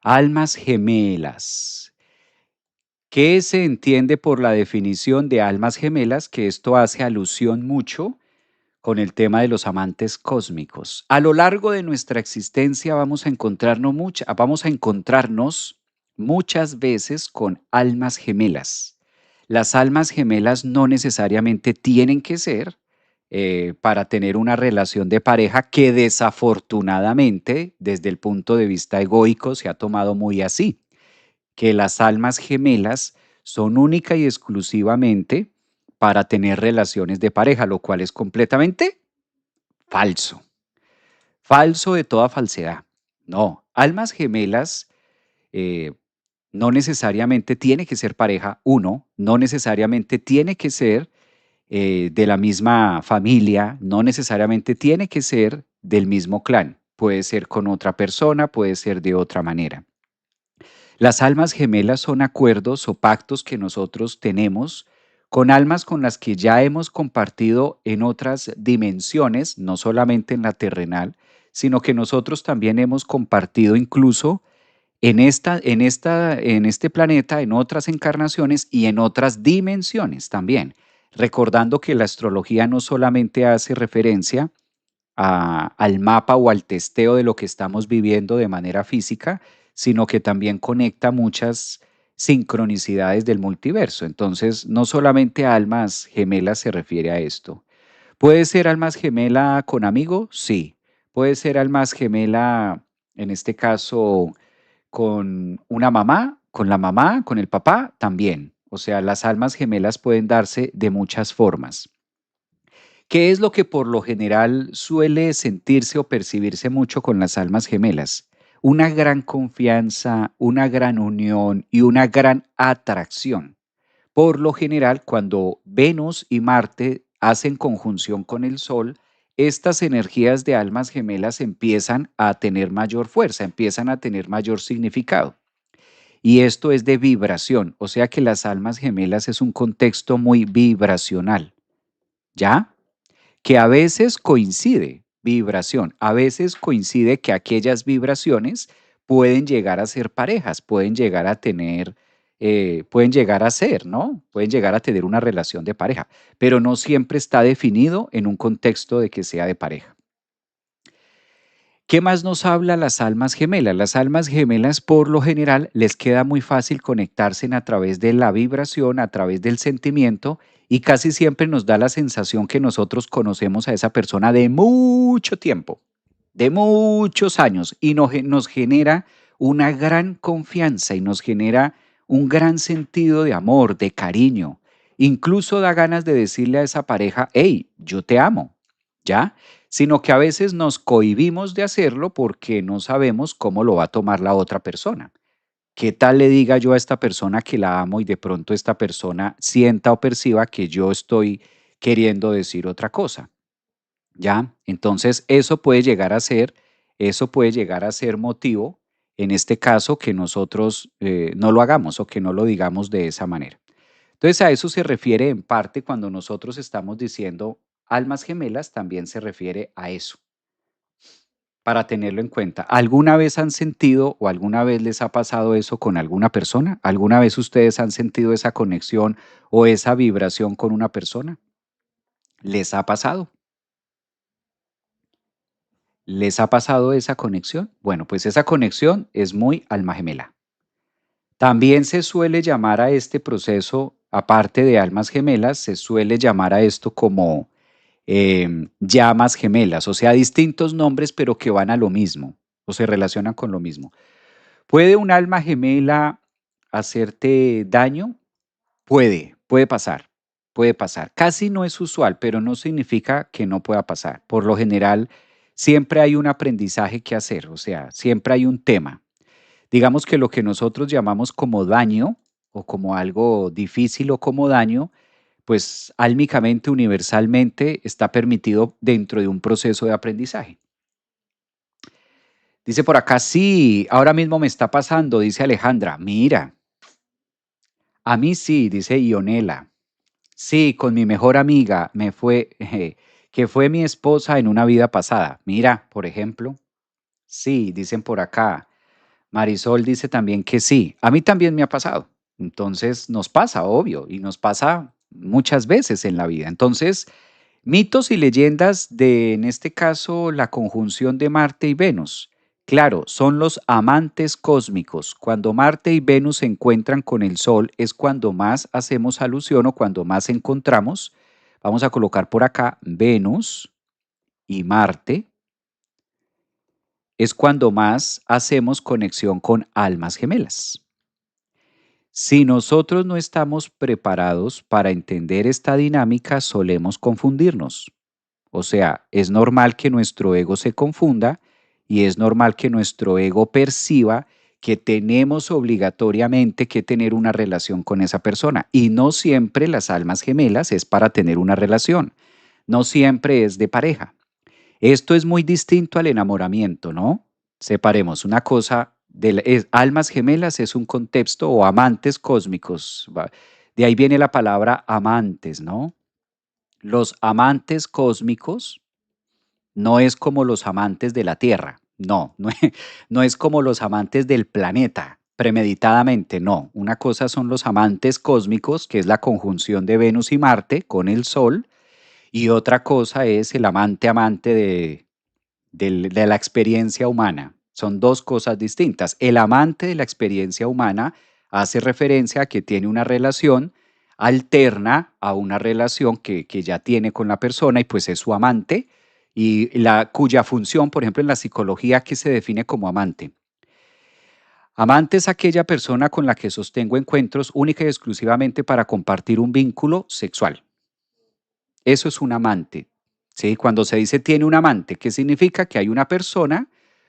Speaker 1: Almas gemelas. ¿Qué se entiende por la definición de almas gemelas? Que esto hace alusión mucho con el tema de los amantes cósmicos. A lo largo de nuestra existencia vamos a encontrarnos muchas veces con almas gemelas. Las almas gemelas no necesariamente tienen que ser para tener una relación de pareja que desafortunadamente, desde el punto de vista egoico, se ha tomado muy así, que las almas gemelas son única y exclusivamente para tener relaciones de pareja, lo cual es completamente falso. Falso de toda falsedad. No, almas gemelas eh, no necesariamente tiene que ser pareja, uno, no necesariamente tiene que ser de la misma familia, no necesariamente tiene que ser del mismo clan. Puede ser con otra persona, puede ser de otra manera. Las almas gemelas son acuerdos o pactos que nosotros tenemos con almas con las que ya hemos compartido en otras dimensiones, no solamente en la terrenal, sino que nosotros también hemos compartido incluso en este planeta, en otras encarnaciones y en otras dimensiones también. Recordando que la astrología no solamente hace referencia al mapa o al testeo de lo que estamos viviendo de manera física, sino que también conecta muchas sincronicidades del multiverso. Entonces, no solamente almas gemelas se refiere a esto. ¿Puede ser almas gemela con amigo? Sí. ¿Puede ser almas gemela, en este caso, con una mamá, con la mamá, con el papá? También. O sea, las almas gemelas pueden darse de muchas formas. ¿Qué es lo que por lo general suele sentirse o percibirse mucho con las almas gemelas? Una gran confianza, una gran unión y una gran atracción. Por lo general, cuando Venus y Marte hacen conjunción con el Sol, estas energías de almas gemelas empiezan a tener mayor fuerza, empiezan a tener mayor significado. Y esto es de vibración, o sea que las almas gemelas es un contexto muy vibracional, ¿ya? Que a veces coincide vibración, a veces coincide que aquellas vibraciones pueden llegar a ser parejas, pueden llegar a tener, pueden llegar a ser, ¿no? Pueden llegar a tener una relación de pareja, pero no siempre está definido en un contexto de que sea de pareja. ¿Qué más nos habla las almas gemelas? Las almas gemelas, por lo general, les queda muy fácil conectarse a través de la vibración, a través del sentimiento, y casi siempre nos da la sensación que nosotros conocemos a esa persona de mucho tiempo, de muchos años, y nos genera una gran confianza y nos genera un gran sentido de amor, de cariño. Incluso da ganas de decirle a esa pareja, hey, yo te amo, ¿ya? Sino que a veces nos cohibimos de hacerlo porque no sabemos cómo lo va a tomar la otra persona. ¿Qué tal le diga yo a esta persona que la amo y de pronto esta persona sienta o perciba que yo estoy queriendo decir otra cosa? ¿Ya? Entonces eso puede llegar a ser motivo, en este caso, que nosotros no lo hagamos o que no lo digamos de esa manera. Entonces a eso se refiere en parte cuando nosotros estamos diciendo almas gemelas, también se refiere a eso, para tenerlo en cuenta. ¿Alguna vez han sentido o alguna vez les ha pasado eso con alguna persona? ¿Alguna vez ustedes han sentido esa conexión o esa vibración con una persona? ¿Les ha pasado? ¿Les ha pasado esa conexión? Bueno, pues esa conexión es muy alma gemela. También se suele llamar a este proceso, aparte de almas gemelas, se suele llamar a esto como llamas gemelas, o sea, distintos nombres, pero que van a lo mismo o se relacionan con lo mismo. ¿Puede un alma gemela hacerte daño? Puede pasar, puede pasar. Casi no es usual, pero no significa que no pueda pasar. Por lo general, siempre hay un aprendizaje que hacer, o sea, siempre hay un tema. Digamos que lo que nosotros llamamos como daño o como algo difícil o como daño, pues álmicamente, universalmente, está permitido dentro de un proceso de aprendizaje. Dice por acá, sí, ahora mismo me está pasando, dice Alejandra. Mira, a mí sí, dice Ionela. Sí, con mi mejor amiga me fue, que fue mi esposa en una vida pasada. Mira, por ejemplo. Sí, dicen por acá. Marisol dice también que sí. A mí también me ha pasado. Entonces nos pasa, obvio, y nos pasa muchas veces en la vida. Entonces, Mitos y leyendas de, en este caso, la conjunción de Marte y Venus. Claro, son los amantes cósmicos. Cuando Marte y Venus se encuentran con el Sol es cuando más hacemos alusión o cuando más encontramos. Vamos a colocar por acá Venus y Marte. Es cuando más hacemos conexión con almas gemelas. Si nosotros no estamos preparados para entender esta dinámica, solemos confundirnos. O sea, es normal que nuestro ego se confunda y es normal que nuestro ego perciba que tenemos obligatoriamente que tener una relación con esa persona. Y no siempre las almas gemelas es para tener una relación. No siempre es de pareja. Esto es muy distinto al enamoramiento, ¿no? Separemos una cosa, almas gemelas es un contexto o amantes cósmicos. De ahí viene la palabra amantes, ¿no? Los amantes cósmicos no es como los amantes de la Tierra, no, no es como los amantes del planeta, premeditadamente, no. Una cosa son los amantes cósmicos, que es la conjunción de Venus y Marte con el Sol, y otra cosa es el amante de la experiencia humana. Son dos cosas distintas. El amante de la experiencia humana hace referencia a que tiene una relación alterna a una relación que ya tiene con la persona y pues es su amante y cuya función, por ejemplo, en la psicología, que se define como amante. Amante es aquella persona con la que sostengo encuentros única y exclusivamente para compartir un vínculo sexual. Eso es un amante. ¿Sí? Cuando se dice tiene un amante, ¿qué significa? Que hay una persona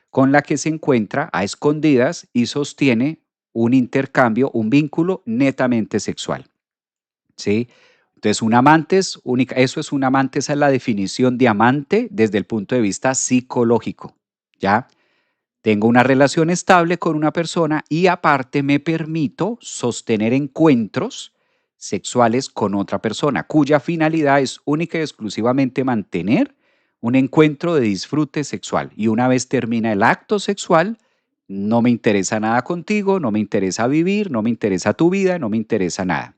Speaker 1: con la que se encuentra a escondidas y sostiene un intercambio, un vínculo netamente sexual. ¿Sí? Entonces, un amante es única, eso es un amante, esa es la definición de amante desde el punto de vista psicológico. ¿Ya? Tengo una relación estable con una persona y aparte me permito sostener encuentros sexuales con otra persona, cuya finalidad es única y exclusivamente mantener un encuentro de disfrute sexual. Y una vez termina el acto sexual, no me interesa nada contigo, no me interesa vivir, no me interesa tu vida, no me interesa nada.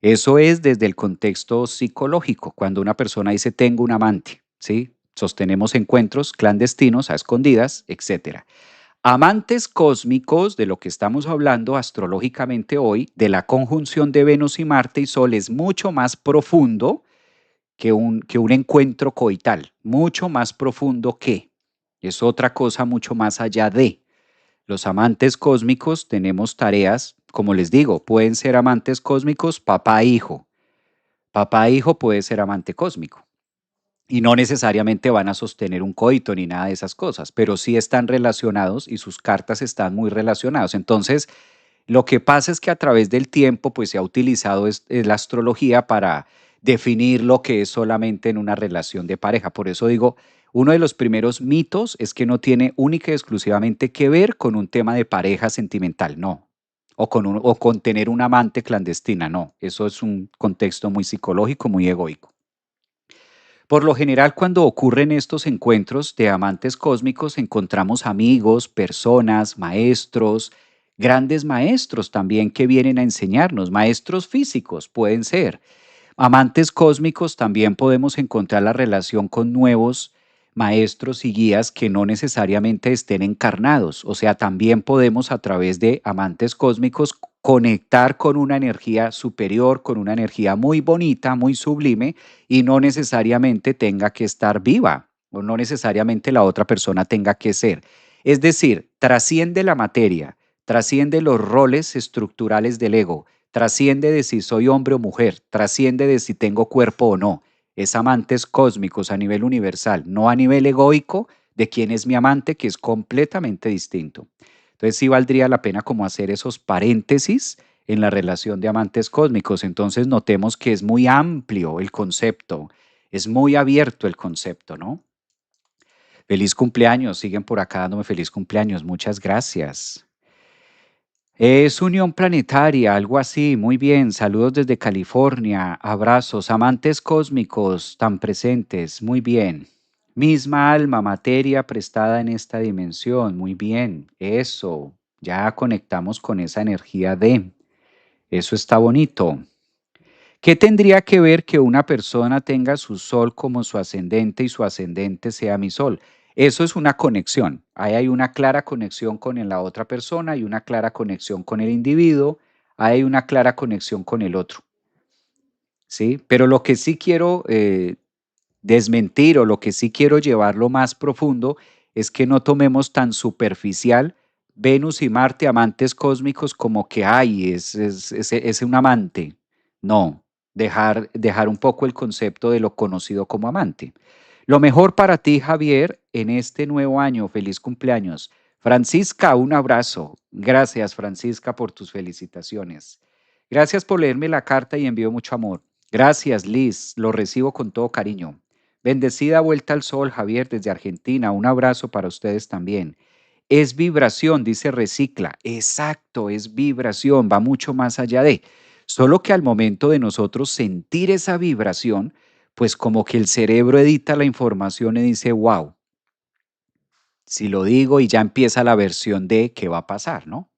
Speaker 1: Eso es desde el contexto psicológico, cuando una persona dice tengo un amante, ¿sí? Sostenemos encuentros clandestinos a escondidas, etcétera. Amantes cósmicos, de lo que estamos hablando astrológicamente hoy, de la conjunción de Venus y Marte y Sol, es mucho más profundo que un encuentro coital, mucho más profundo que. Es otra cosa mucho más allá de. Los amantes cósmicos tenemos tareas, como les digo, pueden ser amantes cósmicos papá e hijo. Papá e hijo puede ser amante cósmico. Y no necesariamente van a sostener un coito ni nada de esas cosas, pero sí están relacionados y sus cartas están muy relacionadas. Entonces, lo que pasa es que a través del tiempo, pues se ha utilizado la astrología para definir lo que es solamente en una relación de pareja. Por eso digo, uno de los primeros mitos es que no tiene única y exclusivamente que ver con un tema de pareja sentimental, no. O con tener un amante clandestina, no. Eso es un contexto muy psicológico, muy egoico. Por lo general, cuando ocurren estos encuentros de amantes cósmicos, encontramos amigos, personas, maestros, grandes maestros también que vienen a enseñarnos, maestros físicos pueden ser. Amantes cósmicos también podemos encontrar la relación con nuevos maestros y guías que no necesariamente estén encarnados. O sea, también podemos a través de amantes cósmicos conectar con una energía superior, con una energía muy bonita, muy sublime y no necesariamente tenga que estar viva o no necesariamente la otra persona tenga que ser. Es decir, trasciende la materia, trasciende los roles estructurales del ego, trasciende de si soy hombre o mujer, trasciende de si tengo cuerpo o no. Es amantes cósmicos a nivel universal, no a nivel egoico de quién es mi amante, que es completamente distinto. Entonces sí valdría la pena como hacer esos paréntesis en la relación de amantes cósmicos. Entonces notemos que es muy amplio el concepto, es muy abierto el concepto, ¿no? Feliz cumpleaños, siguen por acá dándome feliz cumpleaños, muchas gracias. Es Unión Planetaria, algo así. Muy bien. Saludos desde California. Abrazos. Amantes cósmicos tan presentes. Muy bien. Misma alma, materia prestada en esta dimensión. Muy bien. Eso. Ya conectamos con esa energía de. Eso está bonito. ¿Qué tendría que ver que una persona tenga su sol como su ascendente y su ascendente sea mi sol? Eso es una conexión. Ahí hay una clara conexión con la otra persona, hay una clara conexión con el individuo, hay una clara conexión con el otro, ¿sí? Pero lo que sí quiero desmentir o lo que sí quiero llevarlo más profundo es que no tomemos tan superficial Venus y Marte, amantes cósmicos, como que, ay, es un amante. No, dejar un poco el concepto de lo conocido como amante. Lo mejor para ti, Javier, en este nuevo año. Feliz cumpleaños. Francisca, un abrazo. Gracias, Francisca, por tus felicitaciones. Gracias por leerme la carta y envío mucho amor. Gracias, Liz. Lo recibo con todo cariño. Bendecida vuelta al sol, Javier, desde Argentina. Un abrazo para ustedes también. Es vibración, dice Recicla. Exacto, es vibración, va mucho más allá de. Solo que al momento de nosotros sentir esa vibración, pues como que el cerebro edita la información y dice, wow, si lo digo y ya empieza la versión de qué va a pasar, ¿no?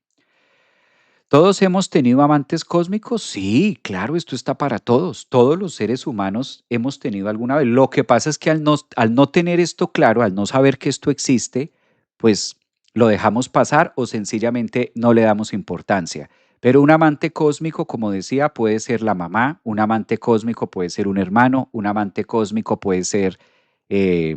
Speaker 1: ¿Todos hemos tenido amantes cósmicos? Sí, claro, esto está para todos. Todos los seres humanos hemos tenido alguna vez. Lo que pasa es que al no tener esto claro, al no saber que esto existe, pues lo dejamos pasar o sencillamente no le damos importancia. Pero un amante cósmico, como decía, puede ser la mamá, un amante cósmico puede ser un hermano, un amante cósmico puede ser eh,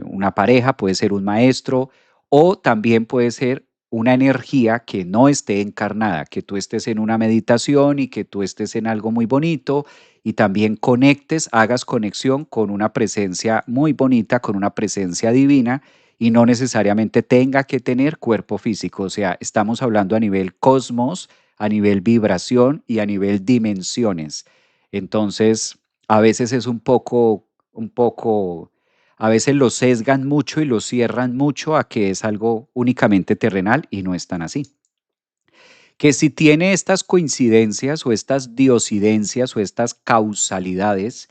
Speaker 1: una pareja, puede ser un maestro o también puede ser una energía que no esté encarnada, que tú estés en una meditación y que tú estés en algo muy bonito y también conectes, hagas conexión con una presencia muy bonita, con una presencia divina y no necesariamente tenga que tener cuerpo físico. O sea, estamos hablando a nivel cosmos, a nivel vibración y a nivel dimensiones. Entonces, a veces es un poco a veces lo sesgan mucho y lo cierran mucho a que es algo únicamente terrenal y no es tan así. Que si tiene estas coincidencias o estas diosidencias o estas causalidades,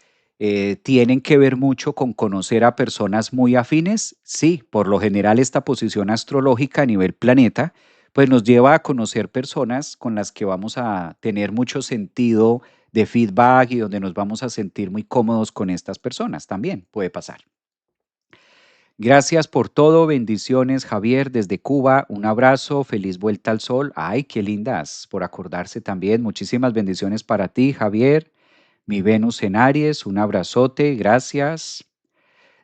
Speaker 1: tienen que ver mucho con conocer a personas muy afines. Sí, por lo general esta posición astrológica a nivel planeta, pues nos lleva a conocer personas con las que vamos a tener mucho sentido de feedback y donde nos vamos a sentir muy cómodos con estas personas. También puede pasar. Gracias por todo, bendiciones, Javier, desde Cuba. Un abrazo, feliz vuelta al sol. Ay, qué lindas, por acordarse también. Muchísimas bendiciones para ti, Javier. Mi Venus en Aries, un abrazote, gracias.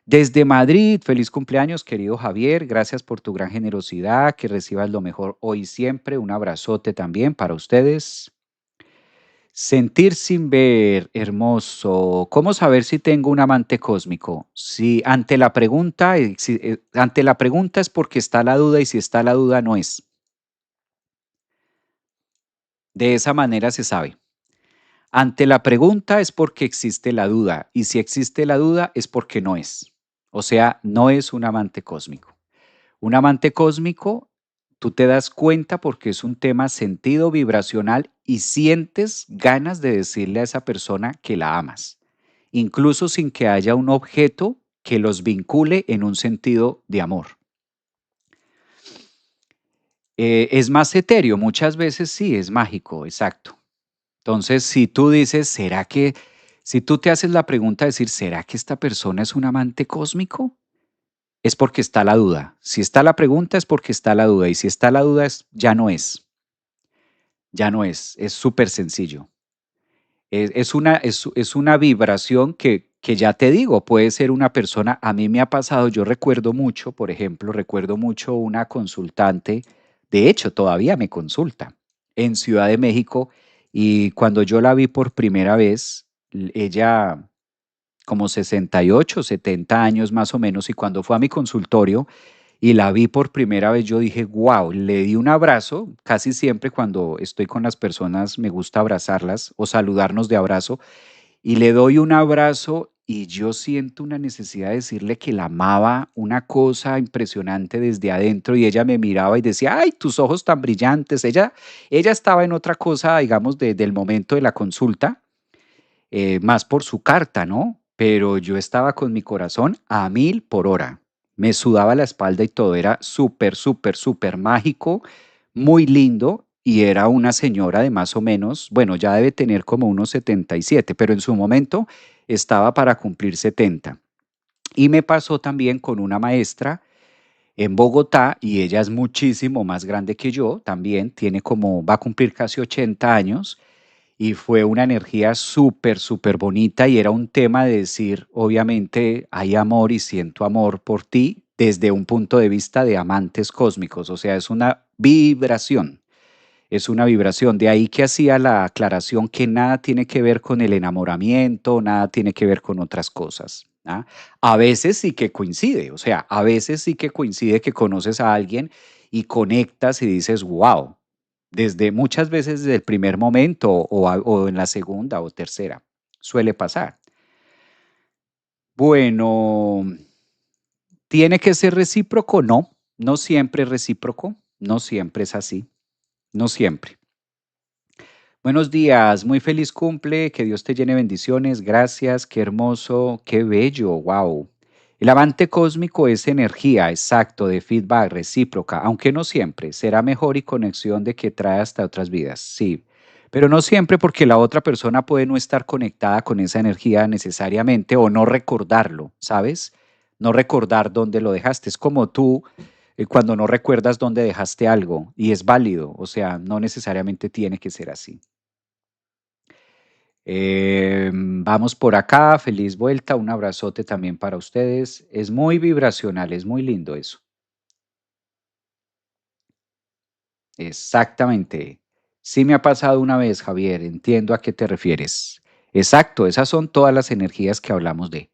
Speaker 1: Desde Madrid, feliz cumpleaños, querido Javier. Gracias por tu gran generosidad. Que recibas lo mejor hoy y siempre. Un abrazote también para ustedes. Sentir sin ver, hermoso. ¿Cómo saber si tengo un amante cósmico? Si ante la pregunta, ante la pregunta es porque está la duda y si está la duda no es. De esa manera se sabe. Ante la pregunta es porque existe la duda y si existe la duda es porque no es. O sea, no es un amante cósmico. Un amante cósmico, tú te das cuenta porque es un tema sentido vibracional y sientes ganas de decirle a esa persona que la amas, incluso sin que haya un objeto que los vincule en un sentido de amor. Es más etéreo, muchas veces sí, es mágico, exacto. Entonces, si tú dices, si tú te haces la pregunta de decir, ¿será que esta persona es un amante cósmico? Es porque está la duda. Si está la pregunta es porque está la duda y si está la duda ya no es súper sencillo. Es una vibración que ya te digo, puede ser una persona, a mí me ha pasado, yo recuerdo mucho, por ejemplo, recuerdo mucho una consultante, de hecho todavía me consulta, en Ciudad de México y cuando yo la vi por primera vez, ella como 68, 70 años más o menos, y cuando fue a mi consultorio y la vi por primera vez, yo dije, wow, le di un abrazo, casi siempre cuando estoy con las personas me gusta abrazarlas o saludarnos de abrazo, y le doy un abrazo y yo siento una necesidad de decirle que la amaba, una cosa impresionante desde adentro, y ella me miraba y decía, ay, tus ojos tan brillantes. Ella estaba en otra cosa, digamos, del momento de la consulta, más por su carta, ¿no? Pero yo estaba con mi corazón a 1000 por hora. Me sudaba la espalda y todo. Era súper, súper, súper mágico, muy lindo. y era una señora de más o menos, bueno, ya debe tener como unos 77, pero en su momento estaba para cumplir 70. Y me pasó también con una maestra en Bogotá y ella es muchísimo más grande que yo, también tiene como, va a cumplir casi 80 años y fue una energía súper, súper bonita y era un tema de decir, obviamente hay amor y siento amor por ti desde un punto de vista de amantes cósmicos, o sea, es una vibración. Es una vibración. De ahí que hacía la aclaración que nada tiene que ver con el enamoramiento, nada tiene que ver con otras cosas. ¿Ah? A veces sí que coincide, o sea, a veces sí que coincide que conoces a alguien y conectas y dices, wow, desde muchas veces desde el primer momento o en la segunda o tercera. Suele pasar. Bueno, ¿tiene que ser recíproco? No, no siempre es recíproco, no siempre es así, no siempre. Buenos días, muy feliz cumple, que Dios te llene de bendiciones, gracias, qué hermoso, qué bello, wow. El amante cósmico es energía, exacto, de feedback recíproca, aunque no siempre, será mejor y conexión de que trae hasta otras vidas, sí, pero no siempre porque la otra persona puede no estar conectada con esa energía necesariamente o no recordarlo, ¿sabes? No recordar dónde lo dejaste, es como tú cuando no recuerdas dónde dejaste algo y es válido, o sea, no necesariamente tiene que ser así. Vamos por acá, feliz vuelta, un abrazote también para ustedes. Es muy vibracional, es muy lindo eso. Exactamente. Sí me ha pasado una vez, Javier, entiendo a qué te refieres. Exacto, esas son todas las energías que hablamos de.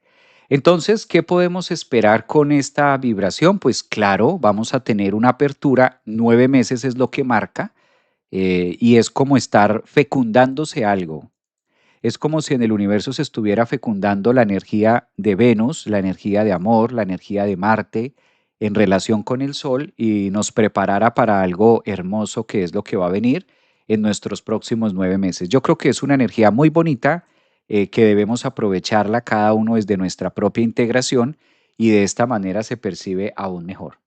Speaker 1: Entonces, ¿qué podemos esperar con esta vibración? Pues claro, vamos a tener una apertura, 9 meses es lo que marca, y es como estar fecundándose algo. Es como si en el universo se estuviera fecundando la energía de Venus, la energía de amor, la energía de Marte en relación con el Sol y nos preparara para algo hermoso que es lo que va a venir en nuestros próximos 9 meses. Yo creo que es una energía muy bonita que debemos aprovecharla cada uno desde nuestra propia integración y de esta manera se percibe aún mejor.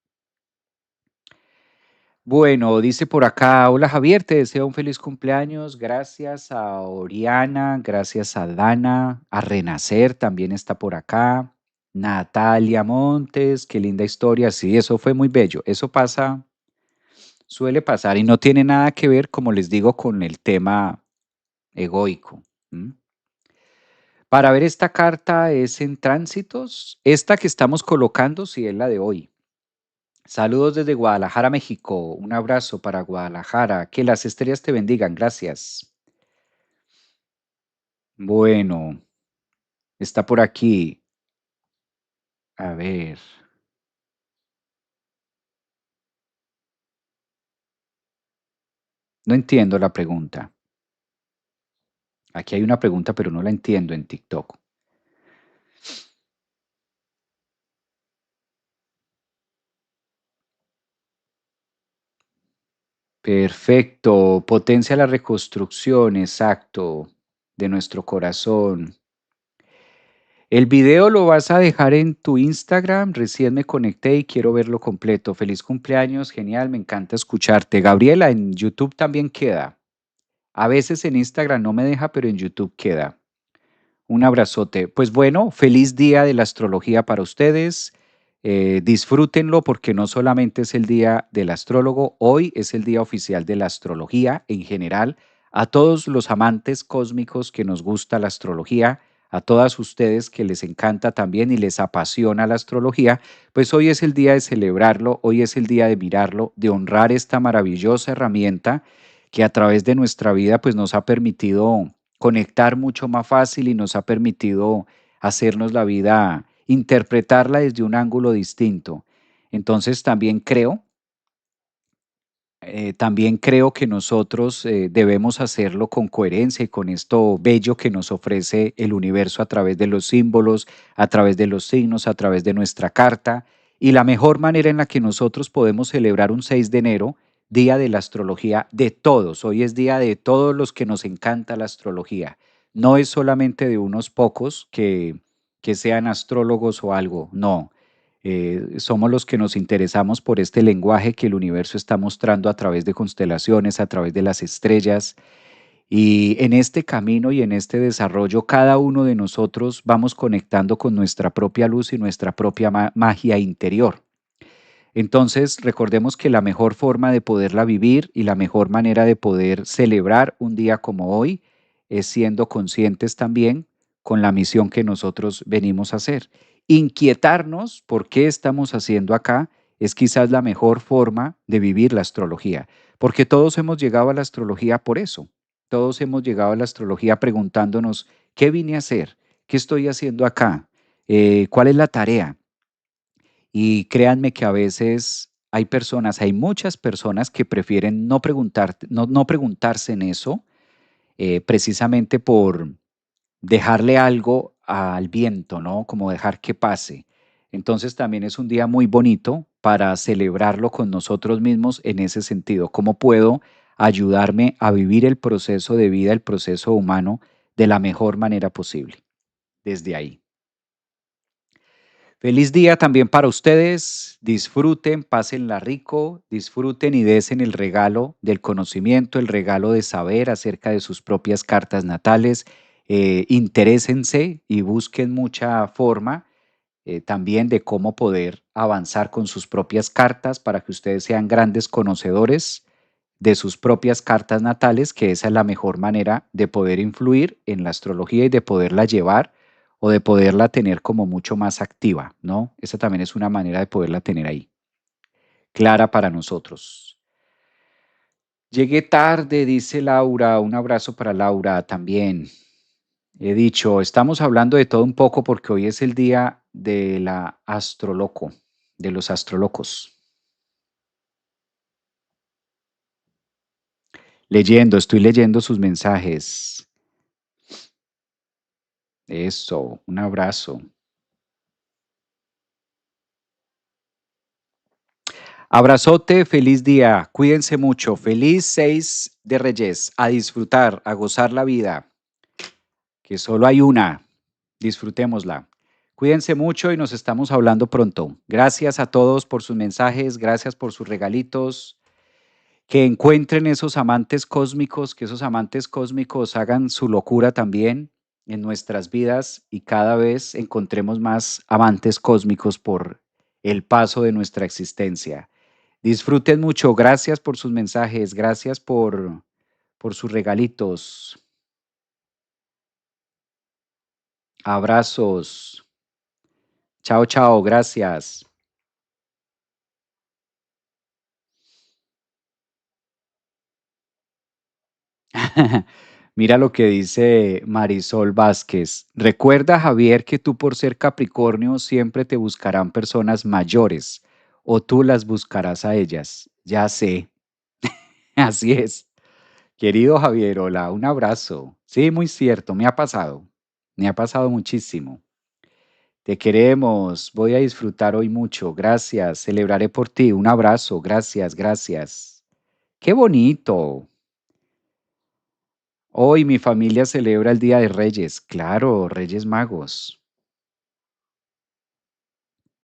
Speaker 1: Bueno, dice por acá, hola Javier, te deseo un feliz cumpleaños. Gracias a Oriana, gracias a Dana, a Renacer también está por acá. Natalia Montes, qué linda historia. Sí, eso fue muy bello. Eso pasa, suele pasar y no tiene nada que ver, como les digo, con el tema egoico. ¿M? Para ver esta carta es en tránsitos. Esta que estamos colocando, sí es la de hoy. Saludos desde Guadalajara, México. Un abrazo para Guadalajara. Que las estrellas te bendigan. Gracias. Bueno, está por aquí. A ver, no entiendo la pregunta. Aquí hay una pregunta, pero no la entiendo en TikTok. Perfecto. Potencia la reconstrucción, exacto, de nuestro corazón. El video lo vas a dejar en tu Instagram. Recién me conecté y quiero verlo completo. Feliz cumpleaños, genial, me encanta escucharte. Gabriela, en YouTube también queda. A veces en Instagram no me deja, pero en YouTube queda. Un abrazote. Pues bueno, feliz día de la astrología para ustedes. Disfrútenlo porque no solamente es el día del astrólogo, hoy es el día oficial de la astrología en general. A todos los amantes cósmicos que nos gusta la astrología, a todas ustedes que les encanta también y les apasiona la astrología, pues hoy es el día de celebrarlo, hoy es el día de mirarlo, de honrar esta maravillosa herramienta que a través de nuestra vida pues nos ha permitido conectar mucho más fácil y nos ha permitido hacernos la vida, interpretarla desde un ángulo distinto. Entonces también creo que nosotros debemos hacerlo con coherencia y con esto bello que nos ofrece el universo a través de los símbolos, a través de los signos, a través de nuestra carta. Y la mejor manera en la que nosotros podemos celebrar un 6 de enero, día de la astrología de todos. Hoy es día de todos los que nos encanta la astrología. No es solamente de unos pocos que sean astrólogos o algo, no. Somos los que nos interesamos por este lenguaje que el universo está mostrando a través de constelaciones, a través de las estrellas. Y en este camino y en este desarrollo, cada uno de nosotros vamos conectando con nuestra propia luz y nuestra propia magia interior. Entonces, recordemos que la mejor forma de poderla vivir y la mejor manera de poder celebrar un día como hoy es siendo conscientes también con la misión que nosotros venimos a hacer. Inquietarnos por qué estamos haciendo acá es quizás la mejor forma de vivir la astrología, porque todos hemos llegado a la astrología por eso. Todos hemos llegado a la astrología preguntándonos, ¿qué vine a hacer? ¿Qué estoy haciendo acá? ¿Cuál es la tarea? Y créanme que a veces hay personas, hay muchas personas que prefieren no preguntarse en eso, precisamente por dejarle algo al viento, ¿no? Como dejar que pase. Entonces también es un día muy bonito para celebrarlo con nosotros mismos en ese sentido. ¿Cómo puedo ayudarme a vivir el proceso de vida, el proceso humano, de la mejor manera posible? Desde ahí. Feliz día también para ustedes. Disfruten, pásenla rico, disfruten y desen el regalo del conocimiento, el regalo de saber acerca de sus propias cartas natales. Interésense y busquen mucha forma también de cómo poder avanzar con sus propias cartas para que ustedes sean grandes conocedores de sus propias cartas natales, que esa es la mejor manera de poder influir en la astrología y de poderla llevar o de poderla tener como mucho más activa, ¿no? Esa también es una manera de poderla tener ahí, clara para nosotros. Llegué tarde, dice Laura. Un abrazo para Laura también. He dicho, estamos hablando de todo un poco porque hoy es el día de la astroloco, de los astrolocos. Estoy leyendo sus mensajes. Eso, un abrazo. Abrazote, feliz día, cuídense mucho, feliz 6 de Reyes, a disfrutar, a gozar la vida, que solo hay una, disfrutémosla. Cuídense mucho y nos estamos hablando pronto. Gracias a todos por sus mensajes, gracias por sus regalitos, que encuentren esos amantes cósmicos, que esos amantes cósmicos hagan su locura también en nuestras vidas y cada vez encontremos más amantes cósmicos por el paso de nuestra existencia. Disfruten mucho. Gracias por sus mensajes. Gracias por sus regalitos. Abrazos. Chao, chao. Gracias. Mira lo que dice Marisol Vázquez. Recuerda, Javier, que tú por ser Capricornio siempre te buscarán personas mayores o tú las buscarás a ellas. Ya sé. Así es. Querido Javier, hola, un abrazo. Sí, muy cierto, me ha pasado. Me ha pasado muchísimo. Te queremos, voy a disfrutar hoy mucho. Gracias, celebraré por ti. Un abrazo, gracias, gracias. Qué bonito. Hoy mi familia celebra el Día de Reyes. Claro, Reyes Magos.